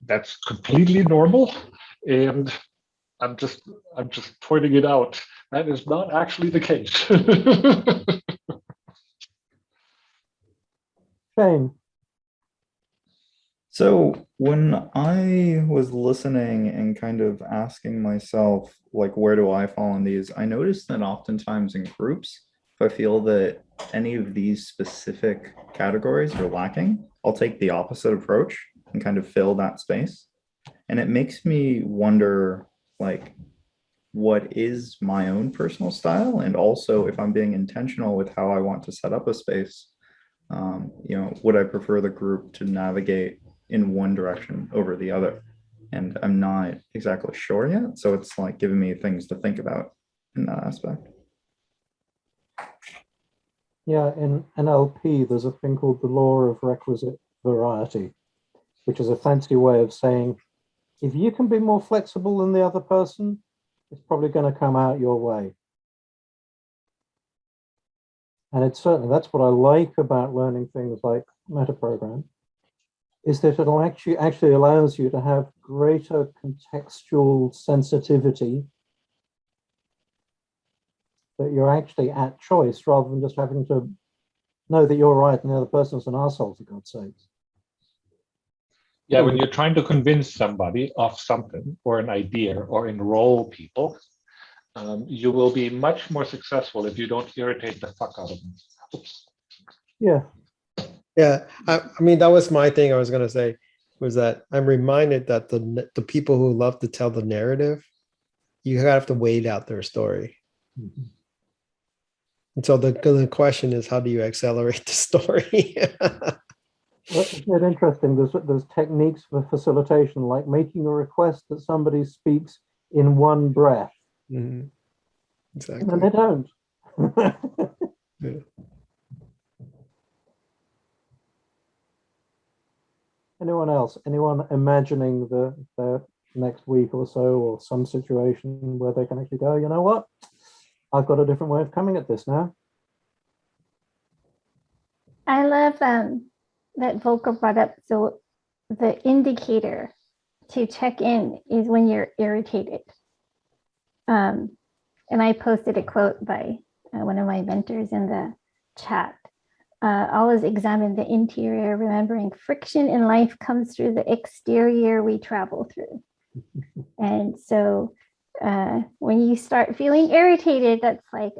That's completely normal, and I'm just pointing it out. That is not actually the case. Shane. So when I was listening and kind of asking myself, like, where do I fall in these? I noticed that oftentimes in groups, if I feel that any of these specific categories are lacking, I'll take the opposite approach and kind of fill that space. And it makes me wonder, like, what is my own personal style? And also if I'm being intentional with how I want to set up a space, would I prefer the group to navigate in one direction over the other? And I'm not exactly sure yet. So it's like giving me things to think about in that aspect. Yeah, in NLP, there's a thing called the law of requisite variety, which is a fancy way of saying, if you can be more flexible than the other person, it's probably going to come out your way. And it's certainly, that's what I like about learning things like metaprogram, is that it'll actually allows you to have greater contextual sensitivity, that you're actually at choice rather than just having to know that you're right and the other person's an arsehole, for God's sakes. Yeah, when you're trying to convince somebody of something or an idea or enroll people, you will be much more successful if you don't irritate the fuck out of them. Oops. Yeah. Yeah, I mean, that was my thing I was going to say, was that I'm reminded that the people who love to tell the narrative, you have to wait out their story. Mm-hmm. And so the question is, how do you accelerate the story? Well, isn't it interesting? There's techniques for facilitation, like making a request that somebody speaks in one breath. Mm-hmm. Exactly. And they don't. Yeah. Anyone else? Anyone imagining the next week or so, or some situation where they can actually go, you know what? I've got a different way of coming at this now. I love that Volker brought up. So the indicator to check in is when you're irritated. And I posted a quote by one of my mentors in the chat. Always examine the interior, remembering friction in life comes through the exterior we travel through. And so when you start feeling irritated, that's like,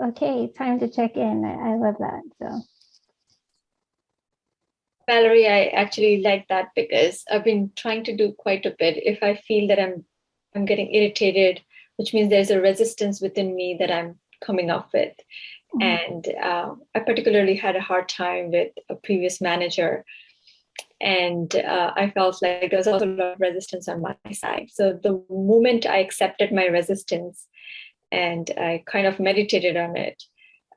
okay, time to check in. I love that. So Valerie, I actually like that because I've been trying to do quite a bit. If I feel that I'm getting irritated, which means there's a resistance within me that I'm coming up with. And I particularly had a hard time with a previous manager. And I felt like there was also a lot of resistance on my side. So the moment I accepted my resistance and I kind of meditated on it,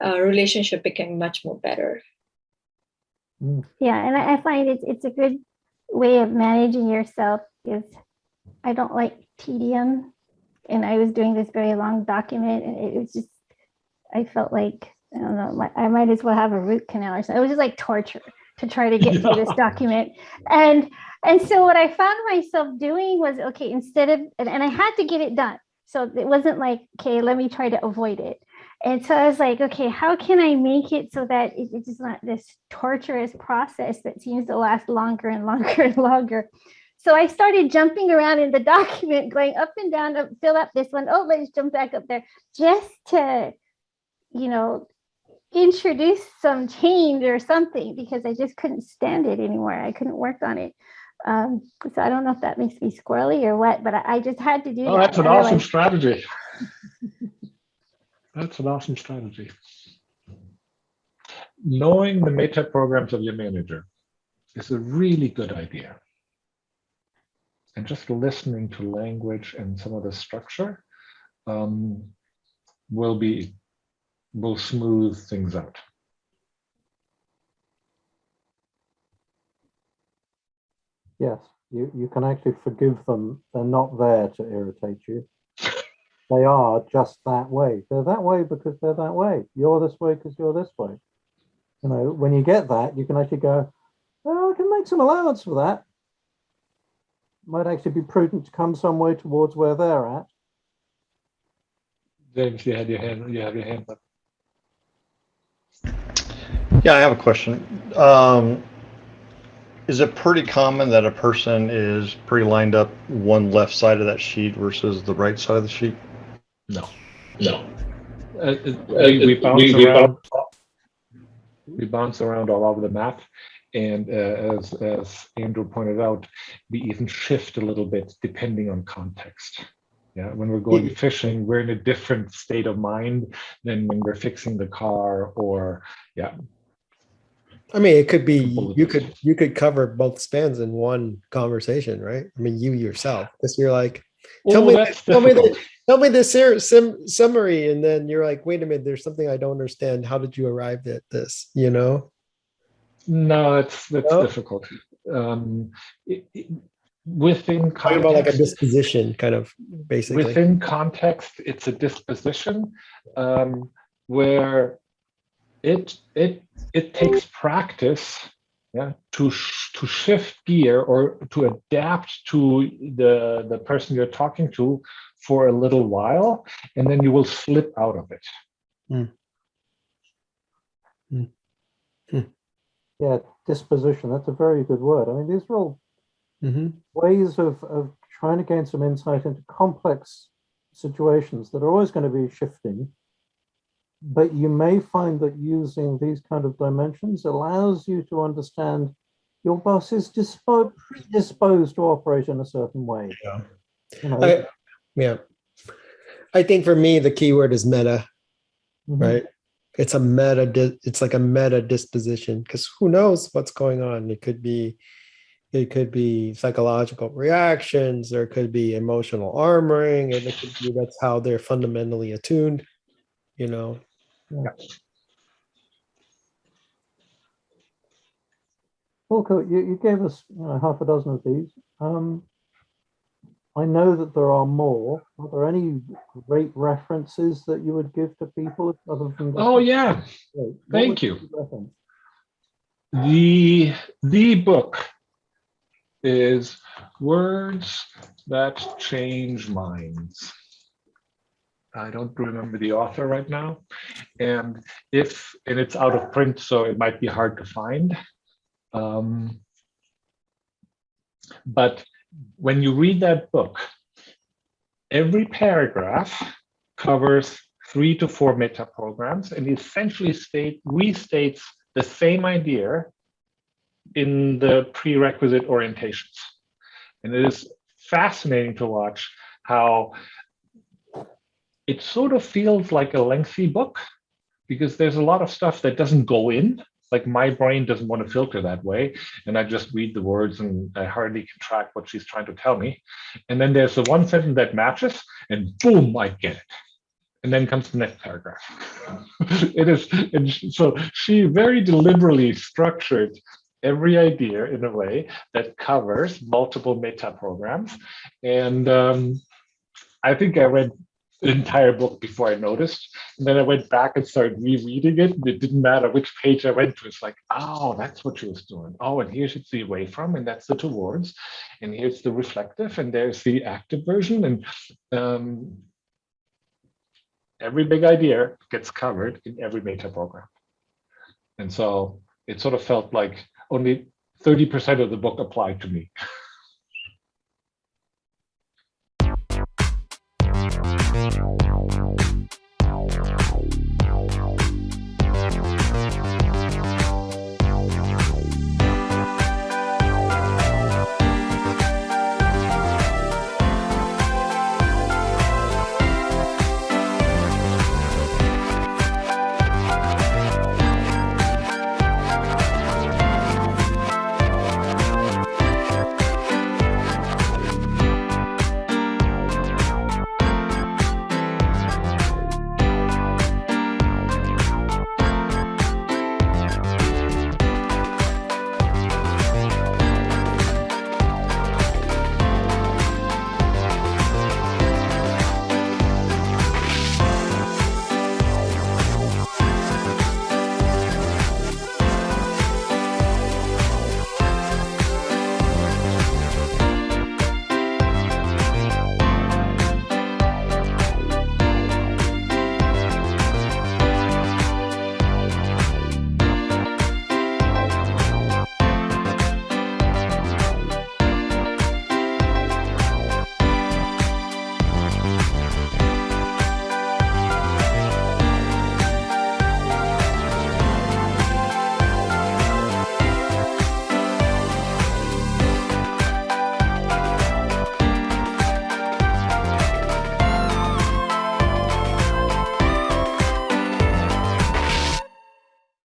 relationship became much more better. Yeah, and I find it's a good way of managing yourself, is I don't like tedium. And I was doing this very long document, and it was just, I felt like, I don't know, I might as well have a root canal or something. It was just like torture to try to get through this document. And so what I found myself doing was, okay, instead of, and I had to get it done. So it wasn't like, okay, let me try to avoid it. And so I was like, okay, how can I make it so that it's just not this torturous process that seems to last longer and longer and longer? So I started jumping around in the document, going up and down, fill up this one. Oh, let's jump back up there, just to, introduce some change or something, because I just couldn't stand it anymore. I couldn't work on it. So I don't know if that makes me squirrely or what, but I just had to do that. Oh, that's an awesome strategy. That's an awesome strategy. Knowing the meta programs of your manager is a really good idea. And just listening to language and some of the structure will smooth things out. Yes, you can actually forgive them. They're not there to irritate you. They are just that way. They're that way because they're that way. You're this way because you're this way. You know, when you get that, you can actually go, oh, I can make some allowance for that. Might actually be prudent to come some way towards where they're at. James, you have your hand up. Yeah, I have a question. Is it pretty common that a person is pretty lined up one left side of that sheet versus the right side of the sheet? No. No. We bounce around. We bounce around all over the map, and as Andrew pointed out, we even shift a little bit depending on context. Yeah, when we're going fishing, we're in a different state of mind than when we're fixing the car, or yeah. I mean, it could be you could cover both spans in one conversation, right? I mean, you yourself, because you're like, tell me the summary, and then you're like, wait a minute, there's something I don't understand. How did you arrive at this? You know? No, that's difficult. Within context, talking about like a disposition, kind of basically. Within context, it's a disposition where it takes practice, yeah, to shift gear or to adapt to the person you're talking to for a little while, and then you will slip out of it. Yeah, disposition, that's a very good word. I mean, these are all ways of trying to gain some insight into complex situations that are always going to be shifting. But you may find that using these kind of dimensions allows you to understand your boss is predisposed to operate in a certain way. Yeah. You know? I think for me, the key word is meta, right? It's like a meta disposition, because who knows what's going on? It could be psychological reactions, there could be emotional armoring, and it could be that's how they're fundamentally attuned, you know. Yeah. Volker, you gave us half a dozen of these. I know that there are more. Are there any great references that you would give to people other than? Oh yeah, thank you. The book is Words That Change Minds. I don't remember the author right now, and it's out of print, so it might be hard to find. But when you read that book, every paragraph covers 3 to 4 meta programs and essentially restates the same idea in the prerequisite orientations. And it is fascinating to watch how it sort of feels like a lengthy book, because there's a lot of stuff that doesn't go in. Like my brain doesn't want to filter that way, and I just read the words and I hardly can track what she's trying to tell me. And then there's the one sentence that matches, and boom, I get it. And then comes the next paragraph. And so she very deliberately structured every idea in a way that covers multiple meta programs. And I think I read the entire book before I noticed. And then I went back and started rereading it. And it didn't matter which page I went to. It's like, oh, that's what she was doing. Oh, and here's the away from, and that's the towards. And here's the reflective, and there's the active version. And every big idea gets covered in every meta program. And so it sort of felt like only 30% of the book applied to me.